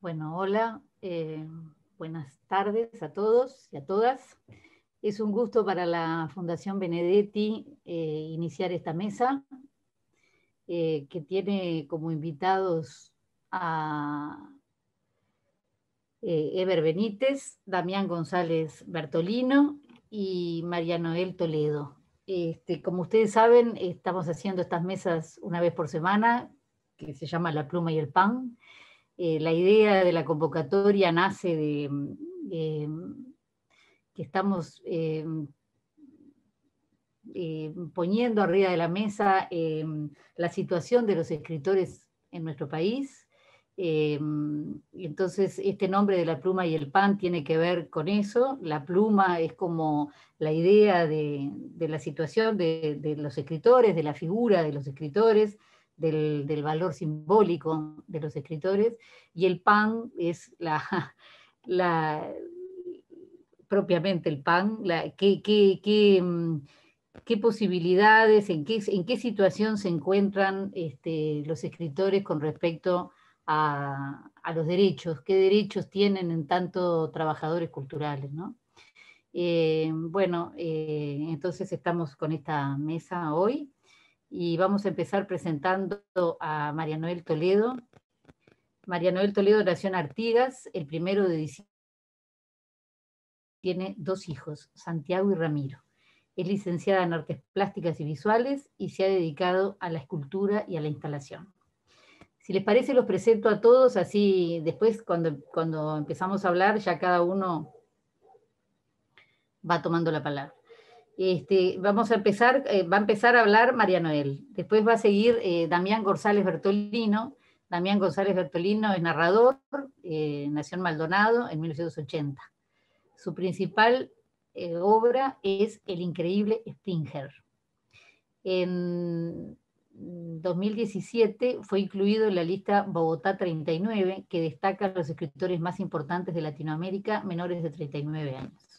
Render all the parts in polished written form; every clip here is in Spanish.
Bueno, hola, buenas tardes a todos y a todas. Es un gusto para la Fundación Benedetti iniciar esta mesa, que tiene como invitados a Eber Benítez, Damián González Bertolino y María Noel Toledo. Como ustedes saben, estamos haciendo estas mesas una vez por semana, que se llama La Pluma y el Pan. La idea de la convocatoria nace de que estamos poniendo arriba de la mesa la situación de los escritores en nuestro país. Entonces, este nombre de La Pluma y el Pan tiene que ver con eso. La pluma es como la idea de la situación de los escritores, de la figura de los escritores, del valor simbólico de los escritores, y el pan es la propiamente el pan, qué posibilidades, en qué situación se encuentran los escritores con respecto a los derechos, qué derechos tienen en tanto trabajadores culturales, ¿no? Entonces estamos con esta mesa hoy y vamos a empezar presentando a María Noel Toledo. María Noel Toledo nació en Artigas el 1 de diciembre. Tiene dos hijos, Santiago y Ramiro. Es licenciada en Artes Plásticas y Visuales y se ha dedicado a la escultura y a la instalación. Si les parece, los presento a todos, así después cuando empezamos a hablar ya cada uno va tomando la palabra. Vamos a empezar, va a empezar a hablar María Noel. Después va a seguir Damián González Bertolino. Damián González Bertolino es narrador, nació en Maldonado en 1980. Su principal obra es El increíble Springer. En 2017 fue incluido en la lista Bogotá 39, que destaca a los escritores más importantes de Latinoamérica menores de 39 años.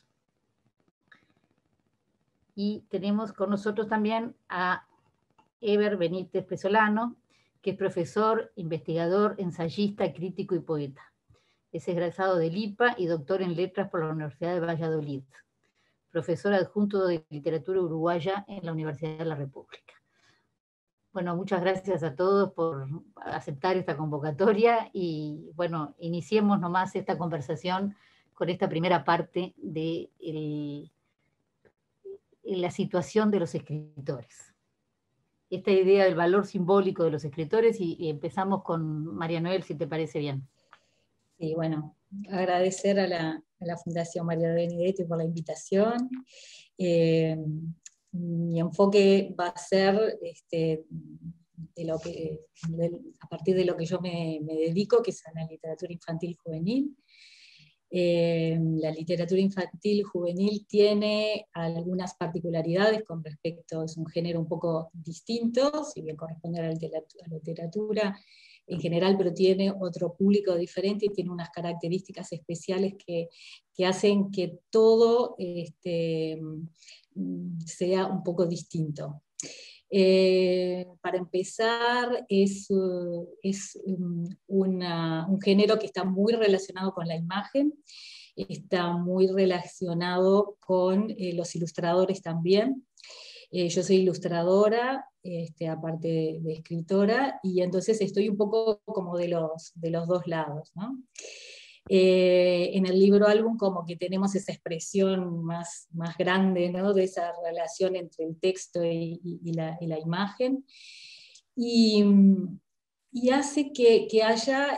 Y tenemos con nosotros también a Eber Benítez Pesolano, que es profesor, investigador, ensayista, crítico y poeta. Es egresado del IPA y doctor en letras por la Universidad de Valladolid. Profesor adjunto de literatura uruguaya en la Universidad de la República. Bueno, muchas gracias a todos por aceptar esta convocatoria y bueno, iniciemos nomás esta conversación con esta primera parte de la situación de los escritores. Esta idea del valor simbólico de los escritores y empezamos con María Noel, si te parece bien. Sí, bueno, agradecer a la Fundación María Benedetti por la invitación. Mi enfoque va a ser a partir de lo que yo me dedico, que es a la literatura infantil juvenil. La literatura infantil juvenil tiene algunas particularidades con respecto, es un género un poco distinto, si bien corresponde a la literatura en general, pero tiene otro público diferente y tiene unas características especiales que hacen que todo sea un poco distinto. Para empezar, es un género que está muy relacionado con la imagen, está muy relacionado con los ilustradores también. Yo soy ilustradora, aparte de escritora, y entonces estoy un poco como de los dos lados, ¿no? En el libro álbum como que tenemos esa expresión más grande, ¿no? De esa relación entre el texto y la imagen, y hace que haya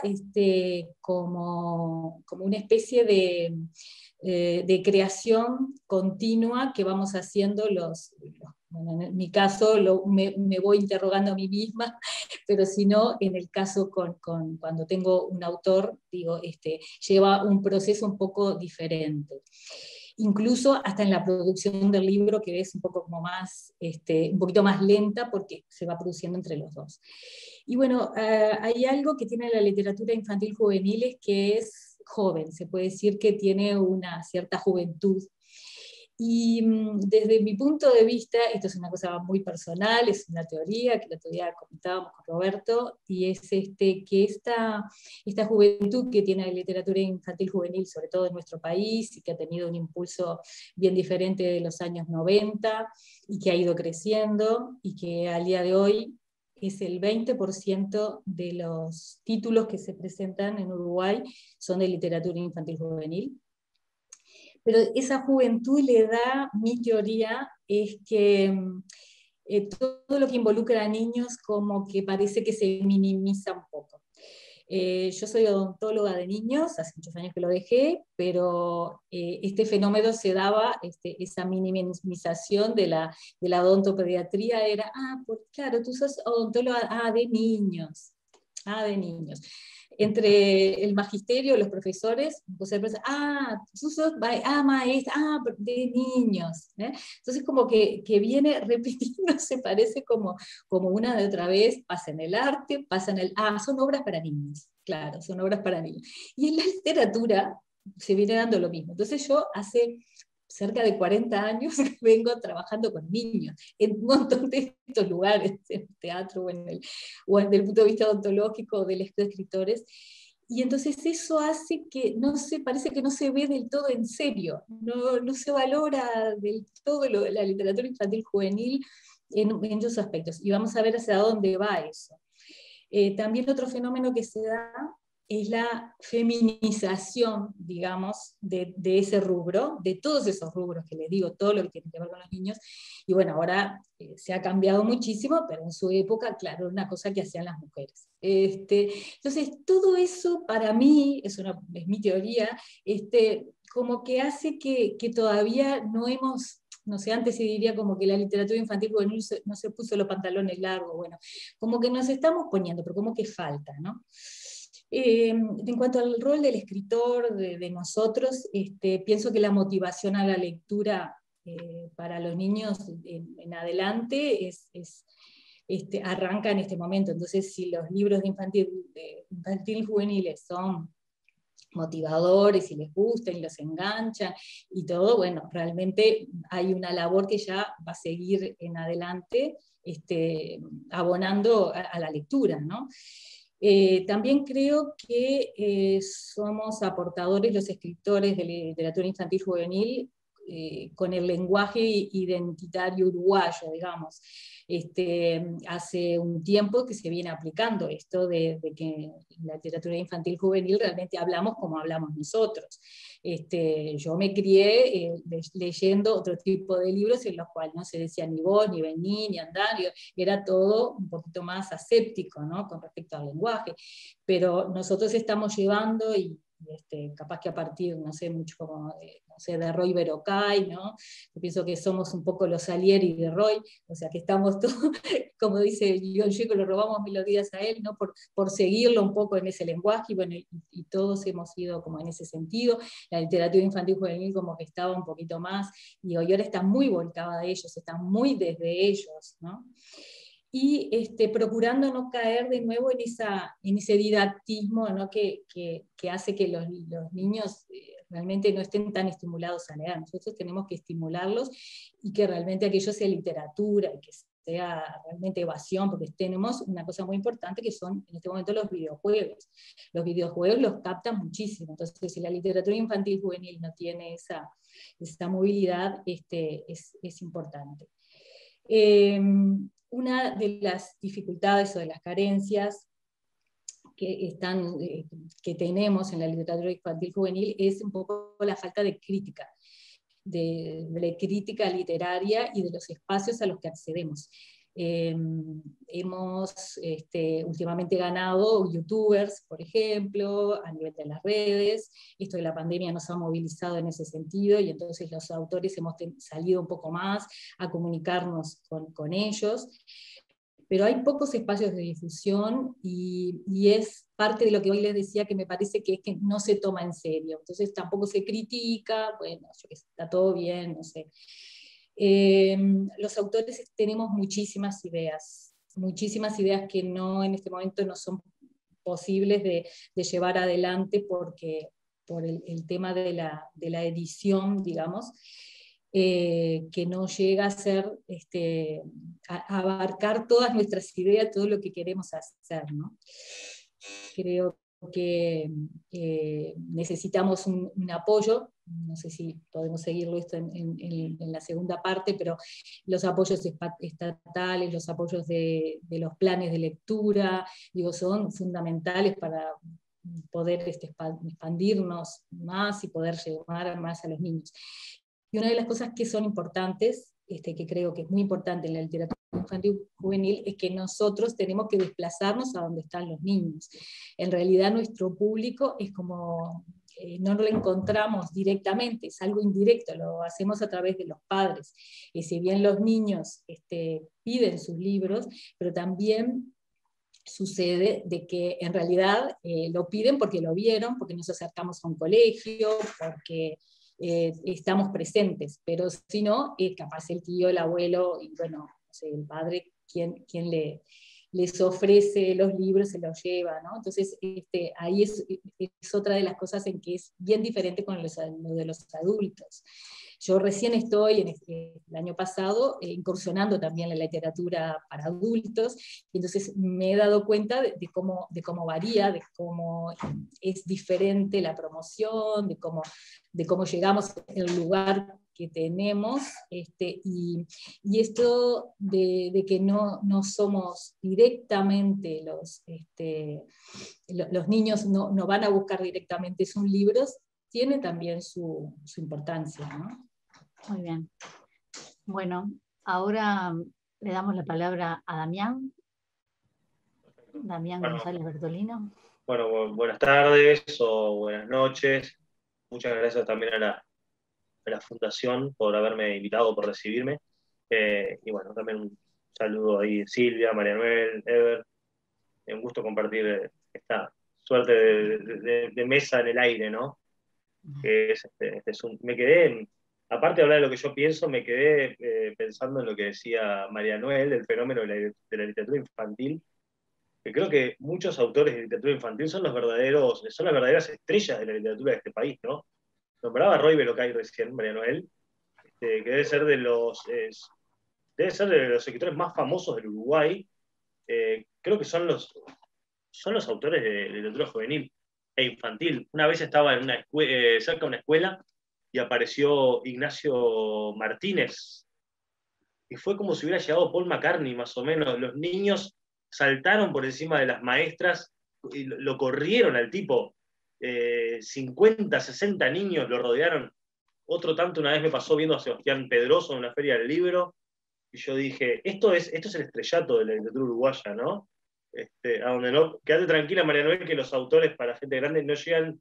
como una especie de creación continua que vamos haciendo bueno, en mi caso me voy interrogando a mí misma, pero si no, en el caso cuando tengo un autor, digo, lleva un proceso un poco diferente. Incluso hasta en la producción del libro, que es un poco como un poquito más lenta, porque se va produciendo entre los dos. Y bueno, hay algo que tiene la literatura infantil juvenil, es que es joven, se puede decir que tiene una cierta juventud. Y desde mi punto de vista, esto es una cosa muy personal, es una teoría que el otro día comentábamos con Roberto, y es que esta juventud que tiene la literatura infantil juvenil, sobre todo en nuestro país, y que ha tenido un impulso bien diferente de los años 90, y que ha ido creciendo, y que al día de hoy es el 20% de los títulos que se presentan en Uruguay son de literatura infantil juvenil. Pero esa juventud le da, mi teoría, es que todo lo que involucra a niños como que parece que se minimiza un poco. Yo soy odontóloga de niños, hace muchos años que lo dejé, pero este fenómeno se daba, esa minimización de la odontopediatría era, claro, tú sos odontóloga, de niños, de niños. Entre el magisterio, los profesores, tú sos maestra, de niños. Entonces como que viene repitiéndose, parece como una de otra vez, pasa en el arte, pasa en el, son obras para niños, claro, son obras para niños. Y en la literatura se viene dando lo mismo. Entonces yo hace cerca de 40 años vengo trabajando con niños en un montón de estos lugares, en el teatro o desde el punto de vista odontológico de los escritores. Y entonces eso hace que parece que no se ve del todo en serio, no se valora del todo lo de la literatura infantil juvenil en esos aspectos. Y vamos a ver hacia dónde va eso. También otro fenómeno que se da es la feminización, digamos, de ese rubro, de todos esos rubros que les digo, todo lo que tiene que ver con los niños. Y bueno, ahora se ha cambiado muchísimo, pero en su época, claro, una cosa que hacían las mujeres. Entonces, todo eso para mí, es mi teoría, como que hace que todavía no hemos... No sé, antes se diría como que la literatura infantil juvenil no se puso los pantalones largos, bueno, como que nos estamos poniendo, pero como que falta, ¿no? En cuanto al rol del escritor, de nosotros, pienso que la motivación a la lectura para los niños en adelante arranca en este momento. Entonces, si los libros de infantil juveniles son motivadores y les gustan y los enganchan y todo, bueno, realmente hay una labor que ya va a seguir en adelante abonando a la lectura, ¿no? También creo que somos aportadores los escritores de literatura infantil juvenil con el lenguaje identitario uruguayo, digamos. Hace un tiempo que se viene aplicando esto de que en la literatura infantil juvenil realmente hablamos como hablamos nosotros. Yo me crié leyendo otro tipo de libros en los cuales no se decía ni vos, ni vení, ni andar, era todo un poquito más aséptico, ¿no? Con respecto al lenguaje, pero nosotros estamos llevando y capaz que a partir, no sé, mucho como, no sé, de Roy Berocay, ¿no? Yo pienso que somos un poco los Salieri de Roy, o sea que estamos todos, como dice John Chico, le robamos melodías a él, ¿no? Por seguirlo un poco en ese lenguaje, y bueno, y todos hemos ido como en ese sentido. La literatura infantil juvenil como que estaba un poquito más, y hoy ahora está muy volcada a ellos, está muy desde ellos, ¿no? Y procurando no caer de nuevo en ese didactismo, ¿no? que hace que los niños realmente no estén tan estimulados a leer. Nosotros tenemos que estimularlos y que realmente aquello sea literatura, y que sea realmente evasión, porque tenemos una cosa muy importante que son en este momento los videojuegos. Los videojuegos los captan muchísimo, entonces si la literatura infantil juvenil no tiene esa movilidad, es importante. Una de las dificultades o de las carencias que tenemos en la literatura infantil juvenil es un poco la falta de crítica, de crítica literaria y de los espacios a los que accedemos. Hemos últimamente ganado youtubers, por ejemplo, a nivel de las redes. Esto de la pandemia nos ha movilizado en ese sentido, y entonces los autores hemos salido un poco más a comunicarnos con ellos. Pero hay pocos espacios de difusión y es parte de lo que hoy les decía, que me parece que es que no se toma en serio. Entonces tampoco se critica, bueno, está todo bien, no sé. Los autores tenemos muchísimas ideas que en este momento no son posibles de llevar adelante por el tema de la edición, digamos. que no llega a ser, a abarcar todas nuestras ideas, todo lo que queremos hacer, ¿no? Creo que necesitamos un apoyo, no sé si podemos seguirlo esto en la segunda parte, pero los apoyos estatales, los apoyos de los planes de lectura, digo, son fundamentales para poder expandirnos más y poder llevar más a los niños. Y una de las cosas que son importantes, que creo que es muy importante en la literatura infantil juvenil, es que nosotros tenemos que desplazarnos a donde están los niños. En realidad nuestro público es como, no lo encontramos directamente, es algo indirecto, lo hacemos a través de los padres. Y si bien los niños piden sus libros, pero también sucede de que en realidad lo piden porque lo vieron, porque nos acercamos a un colegio, porque estamos presentes, pero si no, es capaz el tío, el abuelo, y bueno, no sé, el padre, quien les ofrece los libros, se los lleva, ¿no? Entonces, ahí es otra de las cosas en que es bien diferente con lo de los adultos. Yo recién estoy, el año pasado, incursionando también en la literatura para adultos, y entonces me he dado cuenta de cómo varía, de cómo es diferente la promoción, de cómo llegamos al lugar que tenemos, y esto de que no somos directamente los niños no van a buscar directamente sus libros, tiene también su importancia, ¿no? Muy bien. Bueno, ahora le damos la palabra a Damián. Damián González Bertolino. Bueno, buenas tardes o buenas noches. Muchas gracias también a la Fundación por haberme invitado, por recibirme. Y bueno, también un saludo ahí Silvia, María Noel, Ever. Un gusto compartir esta suerte de mesa en el aire, ¿no? Que es, me quedé, aparte de hablar de lo que yo pienso, me quedé pensando en lo que decía María Noel, del fenómeno de la literatura infantil, que creo que muchos autores de literatura infantil son las verdaderas estrellas de la literatura de este país, ¿no? Nombraba a Roy Belocay recién, María Noel, que debe ser de los escritores más famosos del Uruguay. Creo que son los autores de literatura juvenil e infantil. Una vez estaba en cerca de una escuela y apareció Ignacio Martínez, y fue como si hubiera llegado Paul McCartney, más o menos. Los niños saltaron por encima de las maestras y lo corrieron al tipo. 50, 60 niños lo rodearon. Otro tanto una vez me pasó viendo a Sebastián Pedroso en una feria del libro, y yo dije, esto es el estrellato de la literatura uruguaya, ¿no? A donde no, quédate tranquila, María Noel, que los autores para gente grande no llegan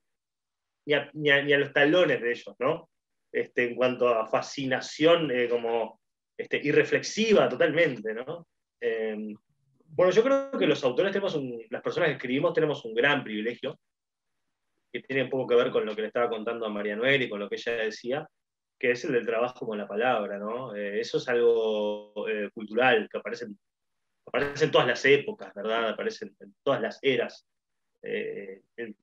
ni a los talones de ellos, ¿no? En cuanto a fascinación, como irreflexiva totalmente, ¿no? Bueno, yo creo que los autores las personas que escribimos tenemos un gran privilegio, que tiene un poco que ver con lo que le estaba contando a María Noel y con lo que ella decía, que es el del trabajo con la palabra, ¿no? Eso es algo cultural, que aparece en todas las épocas, ¿verdad? Aparece en todas las eras. El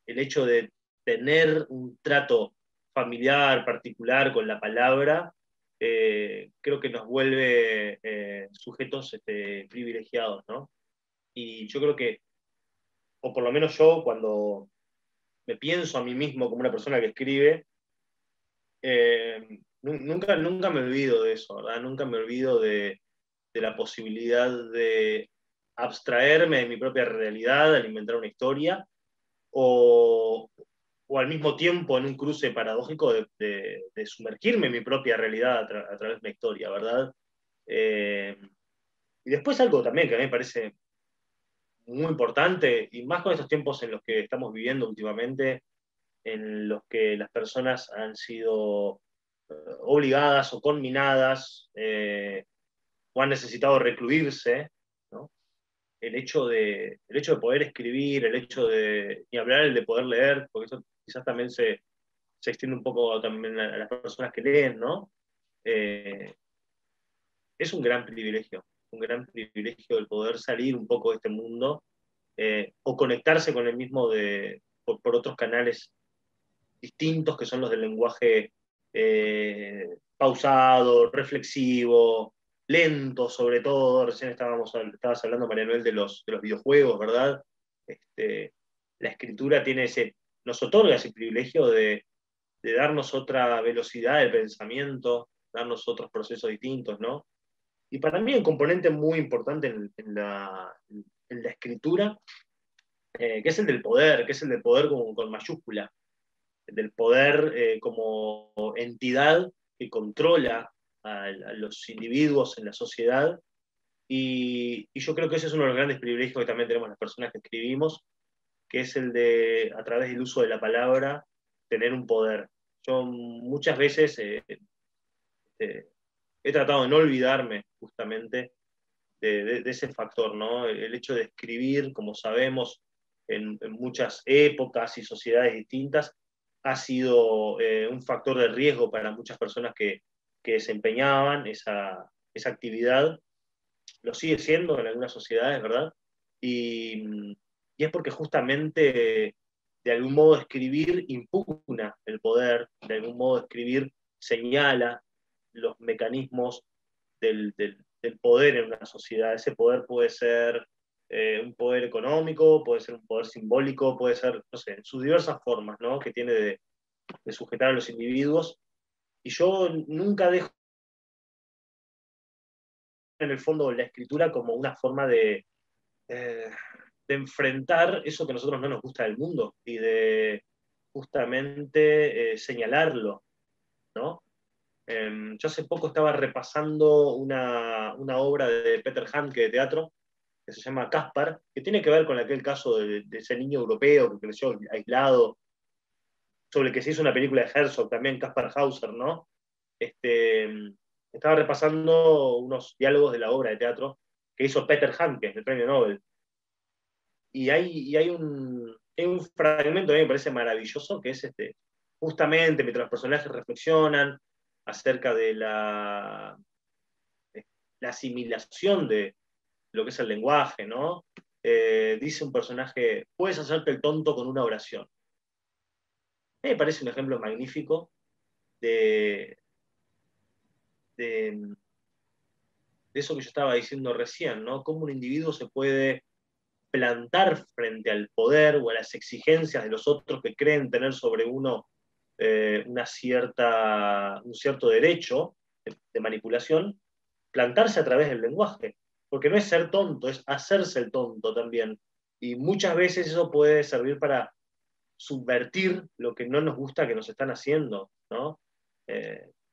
hecho de tener un trato familiar, particular con la palabra, creo que nos vuelve sujetos privilegiados, ¿no? Y yo creo que, o por lo menos yo, cuando me pienso a mí mismo como una persona que escribe, nunca me olvido de eso, ¿verdad? Nunca me olvido de la posibilidad de abstraerme de mi propia realidad al inventar una historia, o al mismo tiempo en un cruce paradójico de sumergirme en mi propia realidad a través de una historia, ¿verdad? Y después algo también que a mí me parece muy importante, y más con estos tiempos en los que estamos viviendo últimamente, en los que las personas han sido obligadas o conminadas, o han necesitado recluirse, ¿no? El hecho de poder escribir, ni hablar el de poder leer, porque eso quizás también se extiende un poco también a las personas que leen, ¿no? Es un gran privilegio el poder salir un poco de este mundo, o conectarse con el mismo por otros canales distintos, que son los del lenguaje pausado, reflexivo, lento sobre todo. Recién estabas hablando, María Noel, de los videojuegos, ¿verdad? La escritura nos otorga ese privilegio de darnos otra velocidad del pensamiento, darnos otros procesos distintos, ¿no? Y para mí un componente muy importante en la escritura, que es el del poder, con mayúscula, del poder como entidad que controla a los individuos en la sociedad. Y yo creo que ese es uno de los grandes privilegios que también tenemos las personas que escribimos, que es el de, a través del uso de la palabra, tener un poder. Yo muchas veces he tratado de no olvidarme justamente de ese factor, ¿no? El hecho de escribir, como sabemos, en muchas épocas y sociedades distintas, ha sido un factor de riesgo para muchas personas que desempeñaban esa actividad. Lo sigue siendo en algunas sociedades, ¿verdad? Y es porque justamente de algún modo escribir impugna el poder, de algún modo escribir señala los mecanismos del poder en una sociedad. Ese poder puede ser un poder económico, puede ser un poder simbólico, puede ser, no sé, en sus diversas formas, ¿no? Que tiene de sujetar a los individuos. Y yo nunca dejo en el fondo la escritura como una forma de enfrentar eso que a nosotros no nos gusta del mundo y de justamente señalarlo, ¿no? Yo hace poco estaba repasando una obra de Peter Handke de teatro que se llama Caspar, que tiene que ver con aquel caso de ese niño europeo que creció aislado, sobre el que se hizo una película de Herzog también, Caspar Hauser, ¿no? Estaba repasando unos diálogos de la obra de teatro que hizo Peter Handke, el premio Nobel. Y hay un fragmento que me parece maravilloso, que es justamente mientras los personajes reflexionan acerca de la asimilación de lo que es el lenguaje, ¿no? Dice un personaje, puedes hacerte el tonto con una oración. A mí me parece un ejemplo magnífico de eso que yo estaba diciendo recién, ¿no? Cómo un individuo se puede plantar frente al poder o a las exigencias de los otros que creen tener sobre uno un cierto derecho de manipulación, plantarse a través del lenguaje. Porque no es ser tonto, es hacerse el tonto también. Y muchas veces eso puede servir para subvertir lo que no nos gusta que nos están haciendo, ¿no?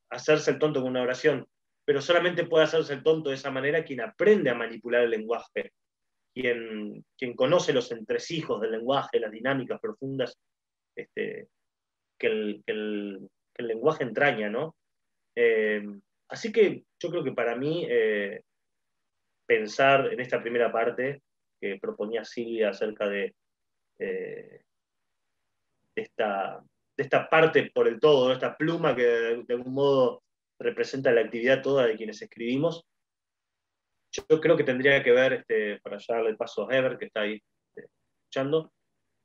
Hacerse el tonto con una oración. Pero solamente puede hacerse el tonto de esa manera quien aprende a manipular el lenguaje, quien conoce los entresijos del lenguaje, las dinámicas profundas que el lenguaje entraña, ¿no? Así que yo creo que para mí pensar en esta primera parte que proponía Silvia acerca de esta parte por el todo, ¿no? Esta pluma que de algún modo representa la actividad toda de quienes escribimos, yo creo que tendría que ver, para ya darle el paso a Ever, que está ahí escuchando,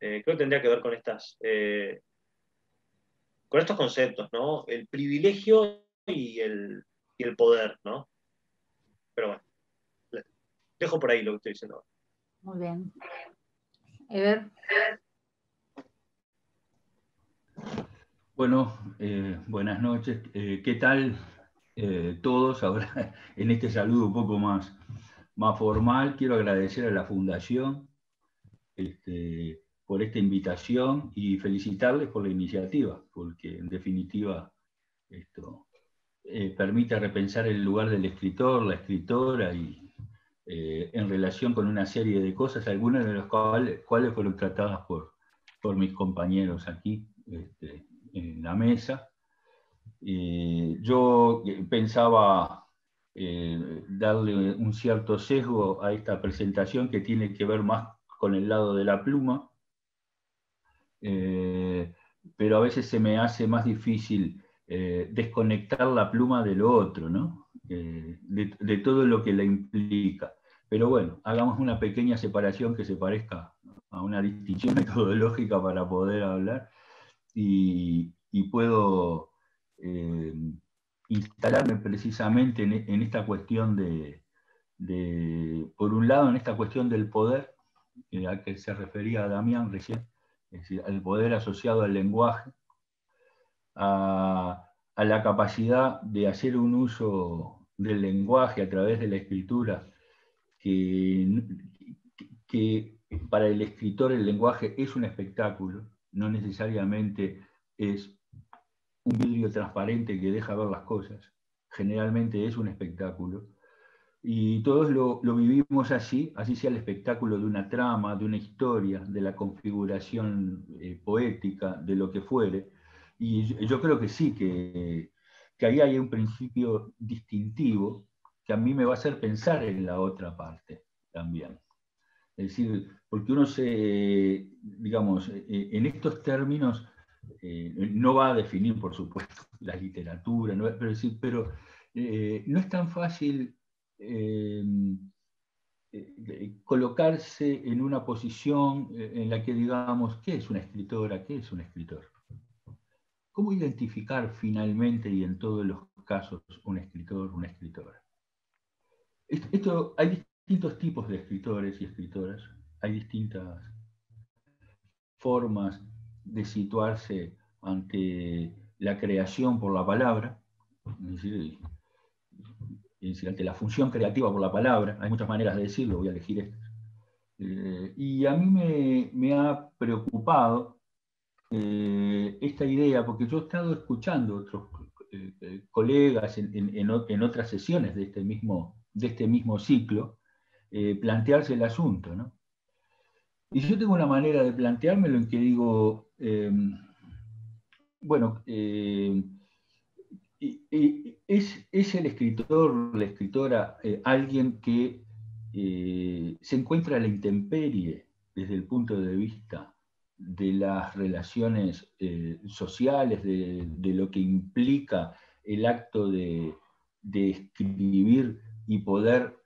creo que tendría que ver con estos conceptos, ¿no? El privilegio y el poder, ¿no? Pero bueno, dejo por ahí lo que estoy diciendo ahora. Muy bien. Ever. Bueno, buenas noches. ¿Qué tal todos? Ahora, en este saludo un poco más formal, quiero agradecer a la Fundación por esta invitación y felicitarles por la iniciativa, porque en definitiva esto permite repensar el lugar del escritor, la escritora, y en relación con una serie de cosas, algunas de las cuales fueron tratadas por mis compañeros aquí en la mesa. Yo pensaba darle un cierto sesgo a esta presentación que tiene que ver más con el lado de la pluma, pero a veces se me hace más difícil desconectar la pluma de lo otro, ¿no? De todo lo que la implica. Pero bueno, hagamos una pequeña separación que se parezca a una distinción metodológica para poder hablar, y puedo instalarme precisamente en esta cuestión por un lado, en esta cuestión del poder, a que se refería a Damián recién, es decir, al poder asociado al lenguaje, a la capacidad de hacer un uso del lenguaje a través de la escritura, que para el escritor el lenguaje es un espectáculo, no necesariamente es un vidrio transparente que deja ver las cosas, generalmente es un espectáculo. Y todos lo vivimos así sea el espectáculo de una trama, de una historia, de la configuración poética, de lo que fuere. Y yo creo que sí, que ahí hay un principio distintivo que a mí me va a hacer pensar en la otra parte también. Es decir, porque uno digamos, en estos términos no va a definir, por supuesto, la literatura, pero no es tan fácil colocarse en una posición en la que digamos, ¿qué es una escritora? ¿Qué es un escritor? ¿Cómo identificar finalmente y en todos los casos un escritor, una escritora? Hay distintos tipos de escritores y escritoras, hay distintas formas de situarse ante la creación por la palabra, es decir, ante la función creativa por la palabra. Hay muchas maneras de decirlo, voy a elegir esta. Y a mí me ha preocupado esta idea, porque yo he estado escuchando otros colegas en otras sesiones de este mismo ciclo plantearse el asunto, ¿no? Y yo tengo una manera de planteármelo en que digo, bueno, ¿es el escritor, la escritora, alguien que se encuentra a la intemperie desde el punto de vista de las relaciones sociales, de lo que implica el acto de escribir y poder,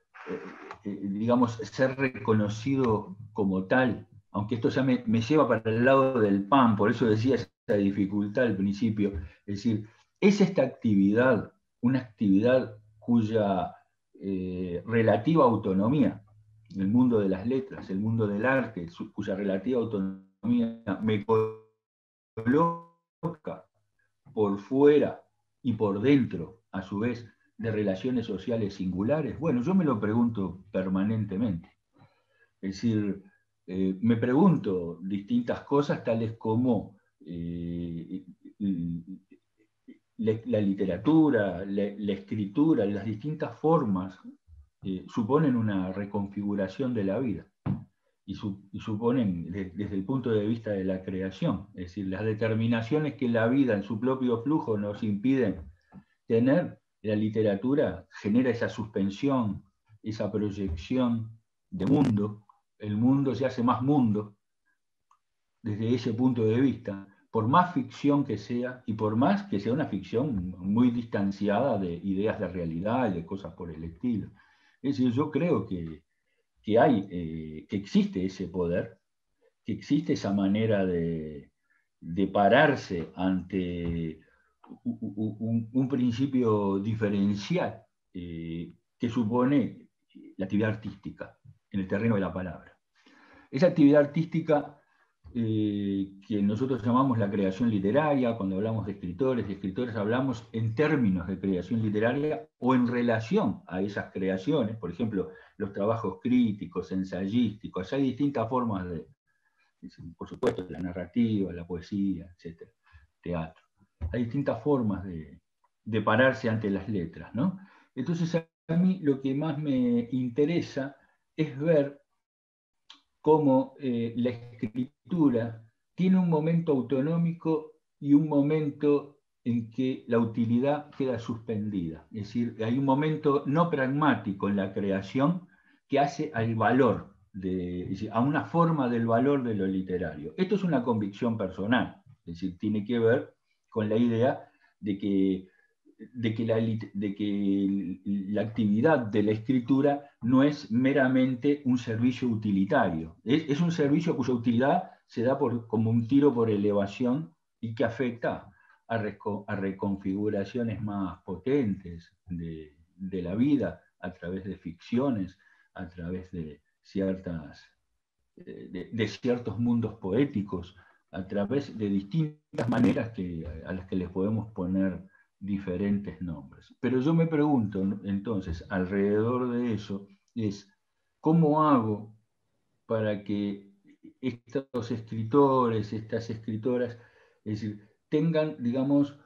digamos, ser reconocido como tal? Aunque esto ya me lleva para el lado del pan, por eso decía esa dificultad al principio, es decir, ¿es esta actividad una actividad cuya relativa autonomía, el mundo de las letras, el mundo del arte, cuya relativa autonomía me coloca por fuera y por dentro, a su vez, de relaciones sociales singulares? Bueno, yo me lo pregunto permanentemente. Es decir, me pregunto distintas cosas tales como la literatura, la escritura, las distintas formas suponen una reconfiguración de la vida y suponen, desde el punto de vista de la creación, es decir, las determinaciones que la vida en su propio flujo nos impiden tener, la literatura genera esa suspensión, esa proyección de mundo. El mundo se hace más mundo desde ese punto de vista, por más ficción que sea, y por más que sea una ficción muy distanciada de ideas de realidad y de cosas por el estilo. Es decir, yo creo que existe ese poder, que existe esa manera de pararse ante un principio diferencial que supone la actividad artística en el terreno de la palabra. Esa actividad artística que nosotros llamamos la creación literaria, cuando hablamos de escritores y escritoras, hablamos en términos de creación literaria o en relación a esas creaciones, por ejemplo, los trabajos críticos, ensayísticos. Hay distintas formas por supuesto, la narrativa, la poesía, etc., teatro. Hay distintas formas de pararse ante las letras, ¿no? Entonces, a mí lo que más me interesa es ver cómo la escritura tiene un momento autonómico y un momento en que la utilidad queda suspendida. Es decir, hay un momento no pragmático en la creación que hace al valor, es decir, a una forma del valor de lo literario. Esto es una convicción personal, es decir, tiene que ver con la idea de que la actividad de la escritura no es meramente un servicio utilitario. Es un servicio cuya utilidad se da como un tiro por elevación y que afecta a reconfiguraciones más potentes de la vida a través de ficciones, a través de ciertos mundos poéticos, a través de distintas maneras a las que les podemos poner diferentes nombres. Pero yo me pregunto, entonces, alrededor de eso, es ¿cómo hago para que estos escritores, estas escritoras, es decir, tengan, digamos,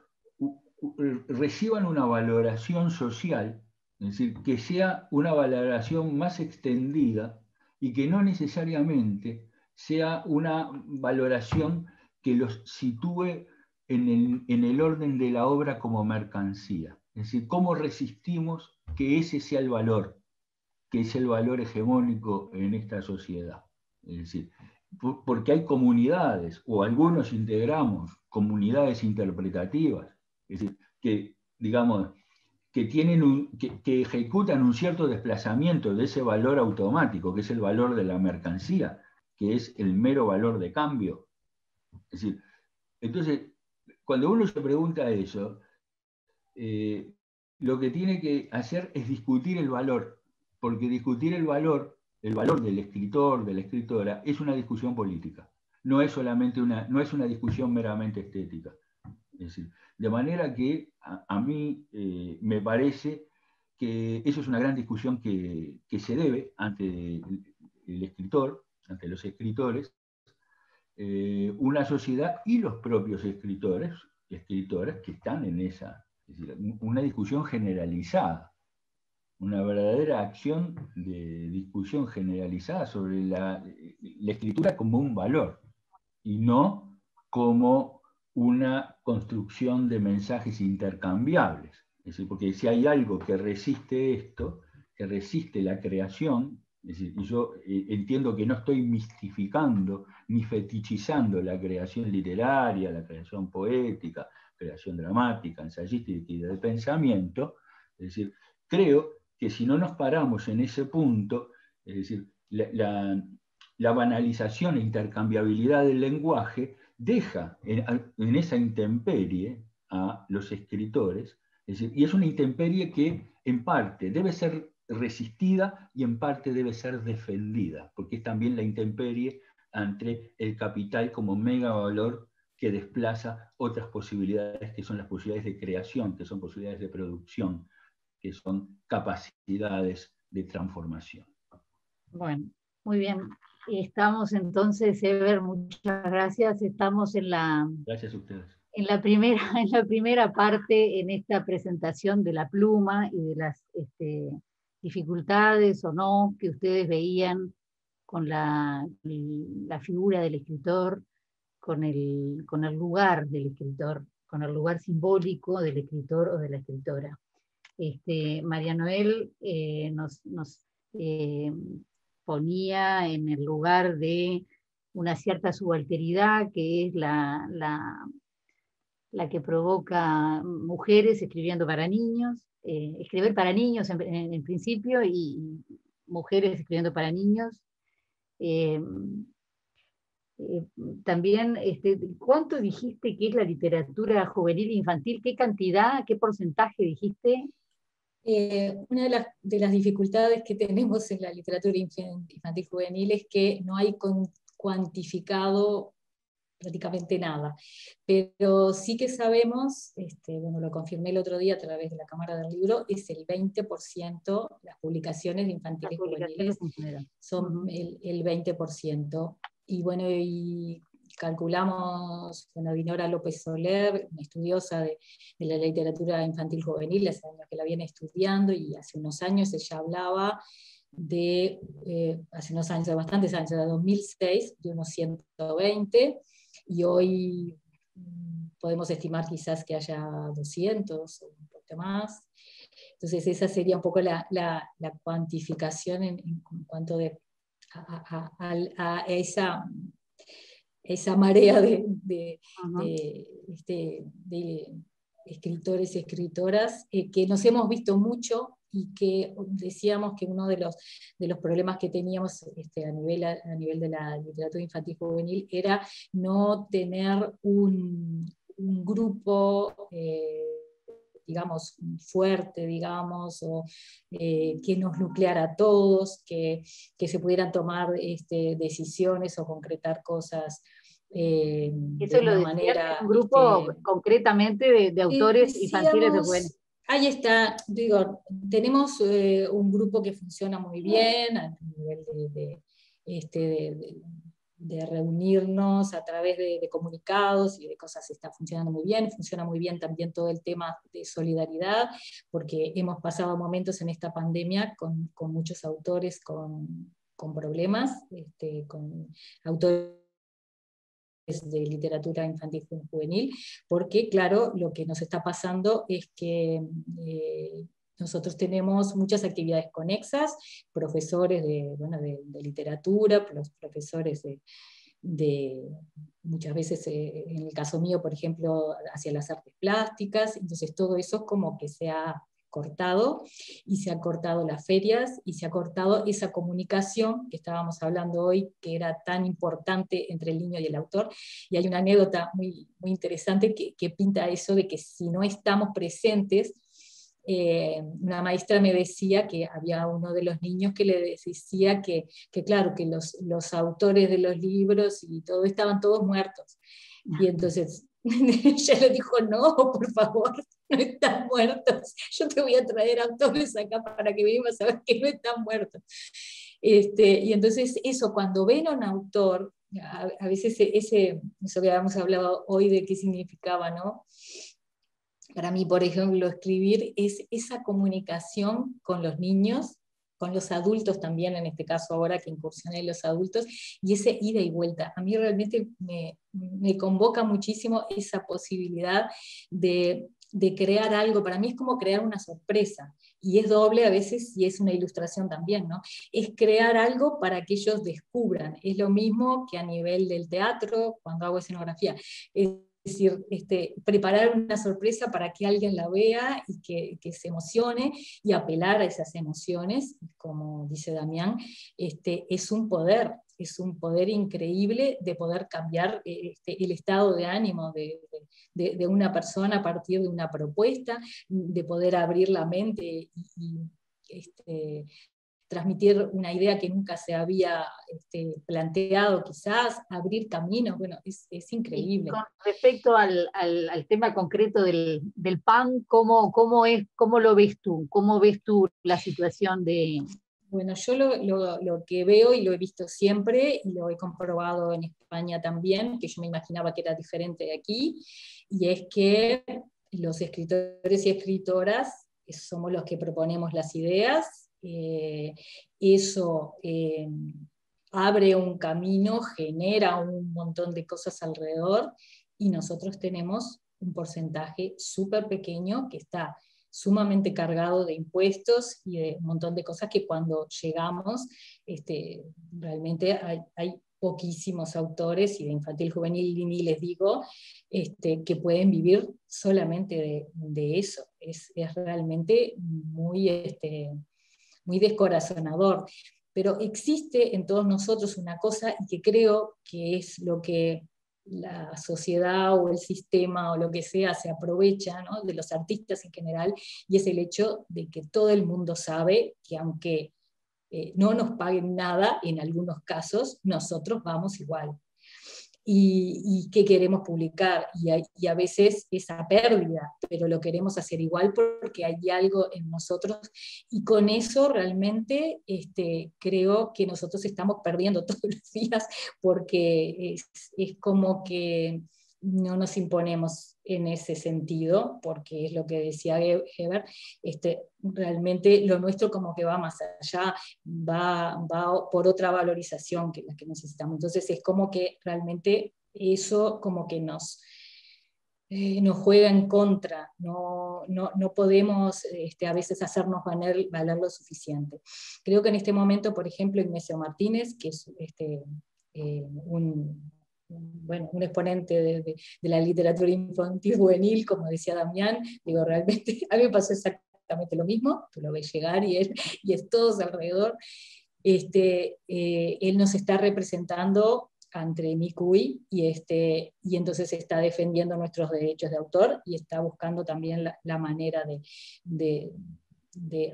reciban una valoración social, es decir, que sea una valoración más extendida y que no necesariamente sea una valoración que los sitúe en el orden de la obra como mercancía? Es decir, ¿cómo resistimos que ese sea el valor, que es el valor hegemónico en esta sociedad? Es decir, porque hay comunidades, o algunos integramos comunidades interpretativas, es decir, que, digamos, que ejecutan un cierto desplazamiento de ese valor automático, que es el valor de la mercancía, que es el mero valor de cambio. Es decir, entonces, cuando uno se pregunta eso, lo que tiene que hacer es discutir el valor, porque discutir el valor del escritor, de la escritora, es una discusión política. No es solamente no es una discusión meramente estética. Es decir, de manera que a mí me parece que eso es una gran discusión que se debe ante el escritor, ante los escritores, una sociedad y los propios escritores y escritoras que están en esa, es decir, una discusión generalizada, una verdadera acción de discusión generalizada sobre la escritura como un valor y no como una construcción de mensajes intercambiables. Es decir, porque si hay algo que resiste esto, que resiste la creación, es decir, y yo entiendo que no estoy mistificando ni fetichizando la creación literaria, la creación poética, creación dramática, ensayística y del pensamiento, es decir, creo que si no nos paramos en ese punto, es decir, la banalización e intercambiabilidad del lenguaje deja en esa intemperie a los escritores, es decir, y es una intemperie que en parte debe ser resistida y en parte debe ser defendida, porque es también la intemperie ante el capital como mega valor que desplaza otras posibilidades, que son las posibilidades de creación, que son posibilidades de producción, que son capacidades de transformación. Bueno, muy bien. Estamos entonces, Eber, muchas gracias. Estamos Gracias a ustedes. en la primera parte, en esta presentación de la pluma y de las dificultades o no que ustedes veían con la figura del escritor, con el lugar del escritor, con el lugar simbólico del escritor o de la escritora. María Noel nos ponía en el lugar de una cierta subalteridad, que es la que provoca mujeres escribiendo para niños, escribir para niños en principio, y mujeres escribiendo para niños. También, ¿cuánto dijiste que es la literatura juvenil e infantil? ¿Qué cantidad, qué porcentaje dijiste? Una de las dificultades que tenemos en la literatura infantil juvenil es que no hay cuantificado prácticamente nada, pero sí que sabemos, bueno, lo confirmé el otro día a través de la Cámara del Libro, es el 20%, las publicaciones de infantiles juveniles son el 20%, y bueno, y calculamos, bueno, Dinora López Soler, una estudiosa de la literatura infantil juvenil, hace años que la viene estudiando, y hace unos años ella hablaba hace unos años, bastantes años, de 2006, de unos 120, y hoy podemos estimar quizás que haya 200 o un poco más. Entonces esa sería un poco la cuantificación en cuanto a esa marea de escritores y escritoras que nos hemos visto mucho, y que decíamos que uno de los problemas que teníamos a nivel de la literatura infantil juvenil era no tener un grupo, digamos, fuerte, digamos, o que nos nucleara a todos, que se pudieran tomar decisiones o concretar cosas Eso de lo una decías manera... en un grupo concretamente de autores infantiles de juvenil. Ahí está, digo, tenemos un grupo que funciona muy bien a nivel de reunirnos a través de comunicados y de cosas, está funcionando muy bien. Funciona muy bien también todo el tema de solidaridad, porque hemos pasado momentos en esta pandemia con muchos autores con problemas, con autores de literatura infantil y juvenil, porque claro, lo que nos está pasando es que nosotros tenemos muchas actividades conexas, profesores de literatura, profesores muchas veces, en el caso mío, por ejemplo, hacia las artes plásticas, entonces todo eso es como que se ha cortado, y se han cortado las ferias, y se ha cortado esa comunicación que estábamos hablando hoy, que era tan importante entre el niño y el autor. Y hay una anécdota muy, muy interesante que pinta eso de que si no estamos presentes, una maestra me decía que había uno de los niños que le decía que claro, que los autores de los libros y todo estaban todos muertos. Y entonces ella le dijo, no, por favor, no están muertos. Yo te voy a traer autores acá para que vengas a ver que no están muertos. Y entonces eso, cuando ven a un autor, a veces eso que habíamos hablado hoy de qué significaba, ¿no? Para mí, por ejemplo, escribir es esa comunicación con los niños, con los adultos también, en este caso ahora que incursioné en los adultos, y ese ida y vuelta. A mí realmente me convoca muchísimo esa posibilidad de crear algo. Para mí es como crear una sorpresa, y es doble a veces, y es una ilustración también, ¿no? Es crear algo para que ellos descubran. Es lo mismo que a nivel del teatro, cuando hago escenografía. Es decir, preparar una sorpresa para que alguien la vea y que se emocione, y apelar a esas emociones, como dice Damián, es un poder increíble de poder cambiar el estado de ánimo de una persona a partir de una propuesta, de poder abrir la mente y transmitir una idea que nunca se había planteado, quizás, abrir caminos, bueno, es increíble. Y con respecto al tema concreto del pan, ¿cómo lo ves tú? ¿Cómo ves tú la situación de...? Bueno, yo lo que veo, y lo he visto siempre, y lo he comprobado en España también, que yo me imaginaba que era diferente de aquí, y es que los escritores y escritoras somos los que proponemos las ideas. Eso abre un camino, genera un montón de cosas alrededor, y nosotros tenemos un porcentaje súper pequeño que está sumamente cargado de impuestos y de un montón de cosas que cuando llegamos, realmente hay poquísimos autores, y de infantil, juvenil, ni les digo, que pueden vivir solamente de eso. Es realmente muy muy descorazonador. Pero existe en todos nosotros una cosa, y que creo que es lo que la sociedad o el sistema o lo que sea se aprovecha, ¿no?, de los artistas en general, y es el hecho de que todo el mundo sabe que aunque no nos paguen nada, en algunos casos, nosotros vamos igual. Y que queremos publicar, y a veces esa pérdida, pero lo queremos hacer igual porque hay algo en nosotros, y con eso realmente creo que nosotros estamos perdiendo todos los días, porque es como que no nos imponemos en ese sentido, porque es lo que decía Heber, realmente lo nuestro como que va más allá, va por otra valorización que la que necesitamos. Entonces es como que realmente eso como que nos juega en contra, no podemos a veces hacernos valer lo suficiente. Creo que en este momento, por ejemplo, Ignacio Martínez, que es un exponente de la literatura infantil juvenil, como decía Damián, digo, realmente a mí me pasó exactamente lo mismo, tú lo ves llegar y es todos alrededor. Él nos está representando ante Nicuy, y entonces está defendiendo nuestros derechos de autor y está buscando también la manera de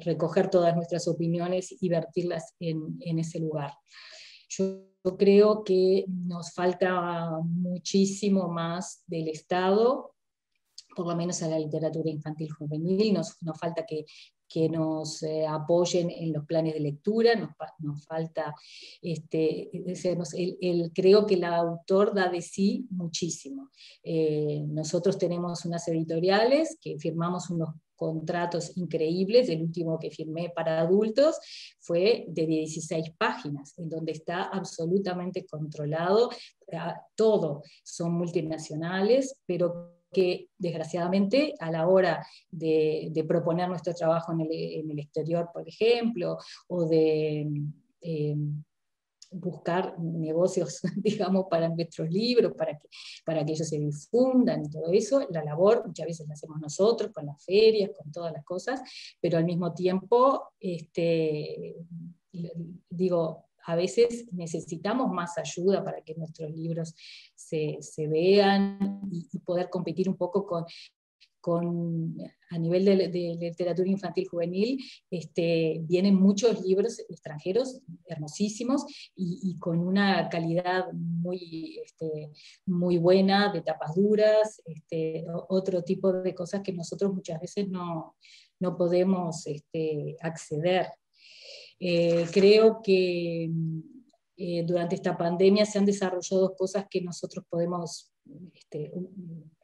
recoger todas nuestras opiniones y vertirlas en ese lugar. Yo creo que nos falta muchísimo más del Estado, por lo menos a la literatura infantil juvenil, nos falta que nos apoyen en los planes de lectura, nos falta, creo que el autor da de sí muchísimo. Nosotros tenemos unas editoriales que firmamos unos contratos increíbles. El último que firmé para adultos fue de 16 páginas, en donde está absolutamente controlado todo. Son multinacionales, pero que desgraciadamente a la hora de proponer nuestro trabajo en el exterior, por ejemplo, o de buscar negocios, digamos, para nuestros libros, para que ellos se difundan y todo eso, la labor muchas veces la hacemos nosotros, con las ferias, con todas las cosas, pero al mismo tiempo, digo, a veces necesitamos más ayuda para que nuestros libros se vean y poder competir un poco a nivel de literatura infantil juvenil. Vienen muchos libros extranjeros hermosísimos y con una calidad muy, muy buena, de tapas duras, otro tipo de cosas que nosotros muchas veces no podemos acceder. Creo que durante esta pandemia se han desarrollado cosas que nosotros podemos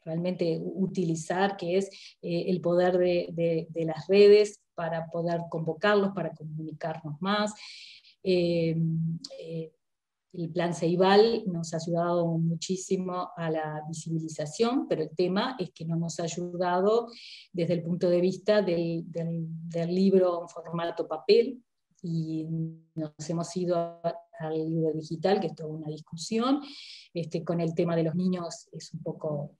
realmente utilizar, que es el poder de las redes para poder convocarlos, para comunicarnos más. El plan Ceibal nos ha ayudado muchísimo a la visibilización, pero el tema es que no nos ha ayudado desde el punto de vista del libro en formato papel, y nos hemos ido al libro digital, que es toda una discusión. Con el tema de los niños es un poco,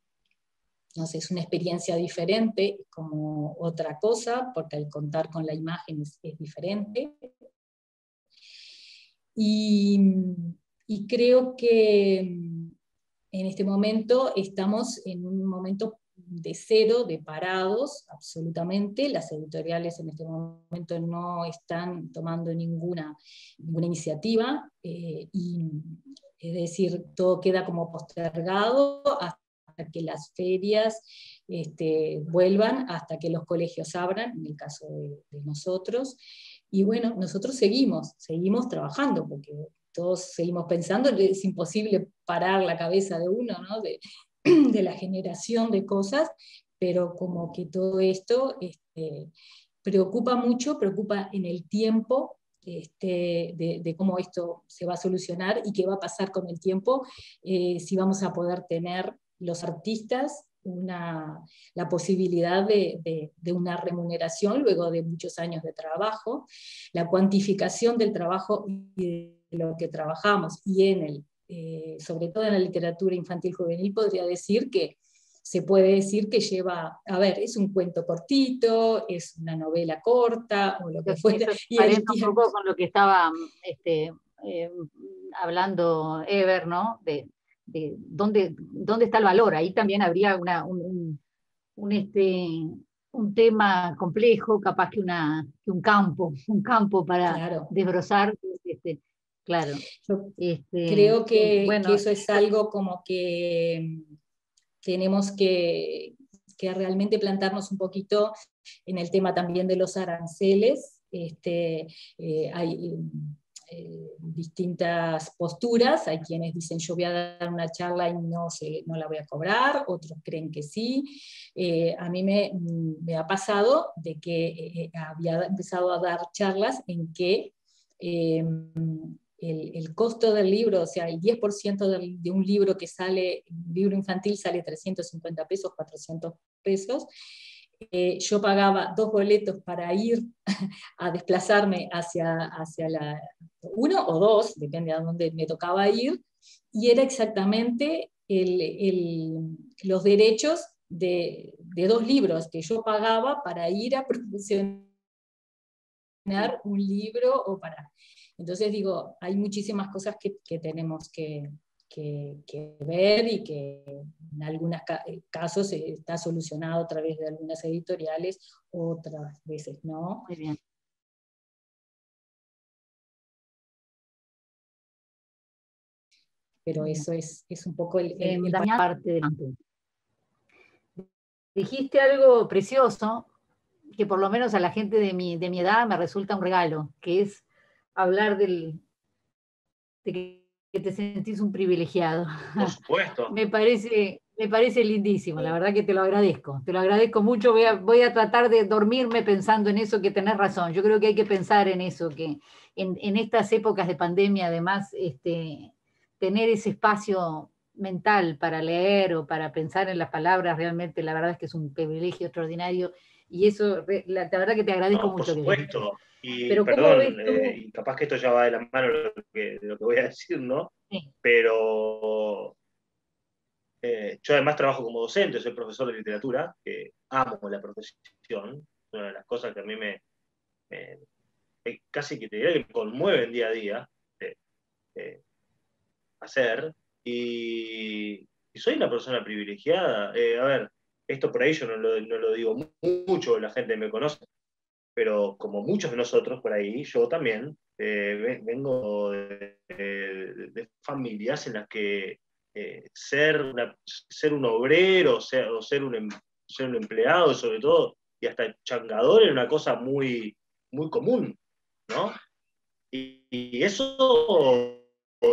no sé, es una experiencia diferente, es como otra cosa, porque al contar con la imagen es diferente. Y creo que en este momento estamos en un momento de cero, de parados, absolutamente. Las editoriales en este momento no están tomando ninguna iniciativa, y es decir, todo queda como postergado hasta que las ferias vuelvan, hasta que los colegios abran, en el caso de nosotros. Y bueno, nosotros seguimos trabajando, porque todos seguimos pensando, es imposible parar la cabeza de uno, ¿no? de la generación de cosas, pero como que todo esto preocupa mucho, preocupa en el tiempo, de cómo esto se va a solucionar y qué va a pasar con el tiempo, si vamos a poder tener los artistas la posibilidad de una remuneración luego de muchos años de trabajo, la cuantificación del trabajo y de lo que trabajamos, y sobre todo en la literatura infantil juvenil podría decir que se puede decir que lleva, a ver, es un cuento cortito, es una novela corta, o lo que fuera. Y un poco con lo que estaba hablando Eber, ¿no? De dónde está el valor. Ahí también habría un tema complejo, capaz que un campo para claro. desbrozar. Claro. Yo creo que eso es algo como que tenemos que realmente plantarnos un poquito en el tema también de los aranceles. Hay distintas posturas, hay quienes dicen yo voy a dar una charla y no la voy a cobrar, otros creen que sí. A mí me ha pasado de que había empezado a dar charlas en que el costo del libro, o sea, el 10% de un libro que sale, un libro infantil sale 350 pesos, 400 pesos. Yo pagaba 2 boletos para ir a desplazarme hacia uno o 2, depende de dónde me tocaba ir, y era exactamente los derechos de 2 libros que yo pagaba para ir a promocionar un libro o para... Entonces digo, hay muchísimas cosas que tenemos que que ver y que en algunos casos está solucionado a través de algunas editoriales, otras veces no. Muy bien. Pero eso es un poco el Damián, parte del campo. Dijiste algo precioso, que por lo menos a la gente de mi edad me resulta un regalo, que es hablar de que te sentís un privilegiado. Por supuesto. Me parece lindísimo, la verdad que te lo agradezco mucho, voy a tratar de dormirme pensando en eso, que tenés razón, yo creo que hay que pensar en eso, que en estas épocas de pandemia además, tener ese espacio mental para leer o para pensar en las palabras, realmente la verdad es que es un privilegio extraordinario, y eso, la verdad que te agradezco No, por mucho. supuesto. Y pero ¿cómo ves perdón, tú? y capaz que esto ya va de la mano de lo que voy a decir, ¿no? Sí. Pero yo además trabajo como docente, soy profesor de literatura, que amo la profesión, una de las cosas que a mí casi que te diría que me conmueven día a día hacer, y soy una persona privilegiada. A ver, esto por ahí yo no lo digo mucho, la gente me conoce, pero como muchos de nosotros por ahí, yo también vengo de familias en las que ser un obrero, o ser un empleado, sobre todo, y hasta changador, era una cosa muy, muy común, ¿no? Y eso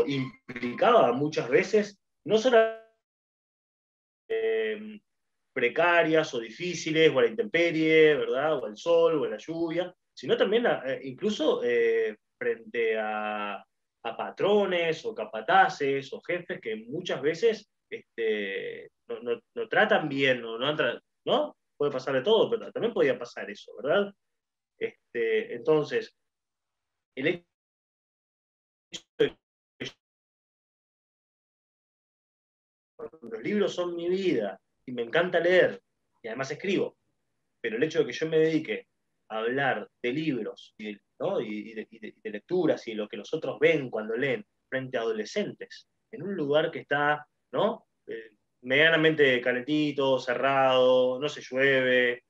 implicaba muchas veces, no solo precarias o difíciles, o a la intemperie, ¿verdad? O al sol, o a la lluvia, sino también incluso frente a patrones o capataces o jefes que muchas veces no tratan bien, ¿no? Puede pasar de todo, pero también podía pasar eso, ¿verdad? Entonces, el hecho de que los libros son mi vida y me encanta leer, y además escribo, pero el hecho de que yo me dedique a hablar de libros, ¿no? de lecturas y de lo que los otros ven cuando leen frente a adolescentes, en un lugar que está, ¿no? Medianamente calentito, cerrado, no se llueve,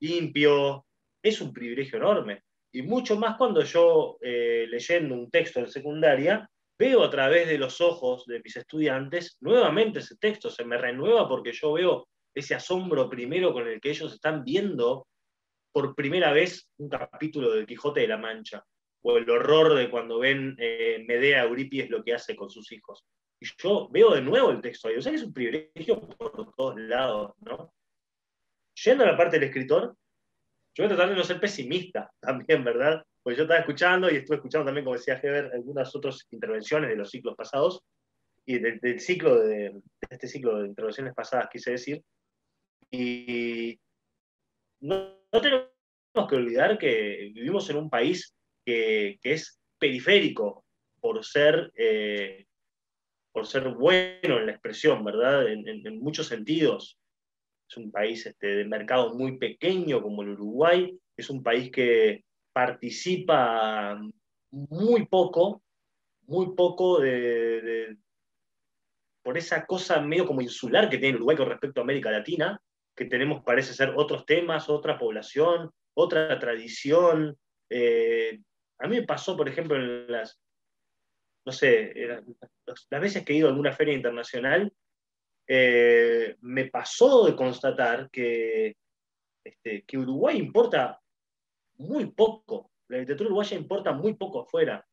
limpio, es un privilegio enorme. Y mucho más cuando yo, leyendo un texto en secundaria, veo a través de los ojos de mis estudiantes nuevamente ese texto, se me renueva porque yo veo ese asombro primero con el que ellos están viendo por primera vez un capítulo del Quijote de la Mancha, o el horror de cuando ven Medea Eurípides lo que hace con sus hijos. Y yo veo de nuevo el texto ahí, o sea que es un privilegio por todos lados, ¿no? Yendo a la parte del escritor, yo voy a tratar de no ser pesimista también, ¿verdad? Porque yo estaba escuchando y estuve escuchando también, como decía Heber, algunas otras intervenciones de los ciclos pasados, y del ciclo de este ciclo de intervenciones pasadas, quise decir, y no tenemos que olvidar que vivimos en un país que es periférico por ser bueno en la expresión, ¿verdad? En muchos sentidos. Es un país de mercado muy pequeño como el Uruguay, es un país que participa muy poco por esa cosa medio como insular que tiene el Uruguay con respecto a América Latina, que tenemos, parece ser, otros temas, otra población, otra tradición. A mí me pasó, por ejemplo, no sé, las veces que he ido a alguna feria internacional, me pasó de constatar que Uruguay importa muy poco, la literatura uruguaya importa muy poco afuera,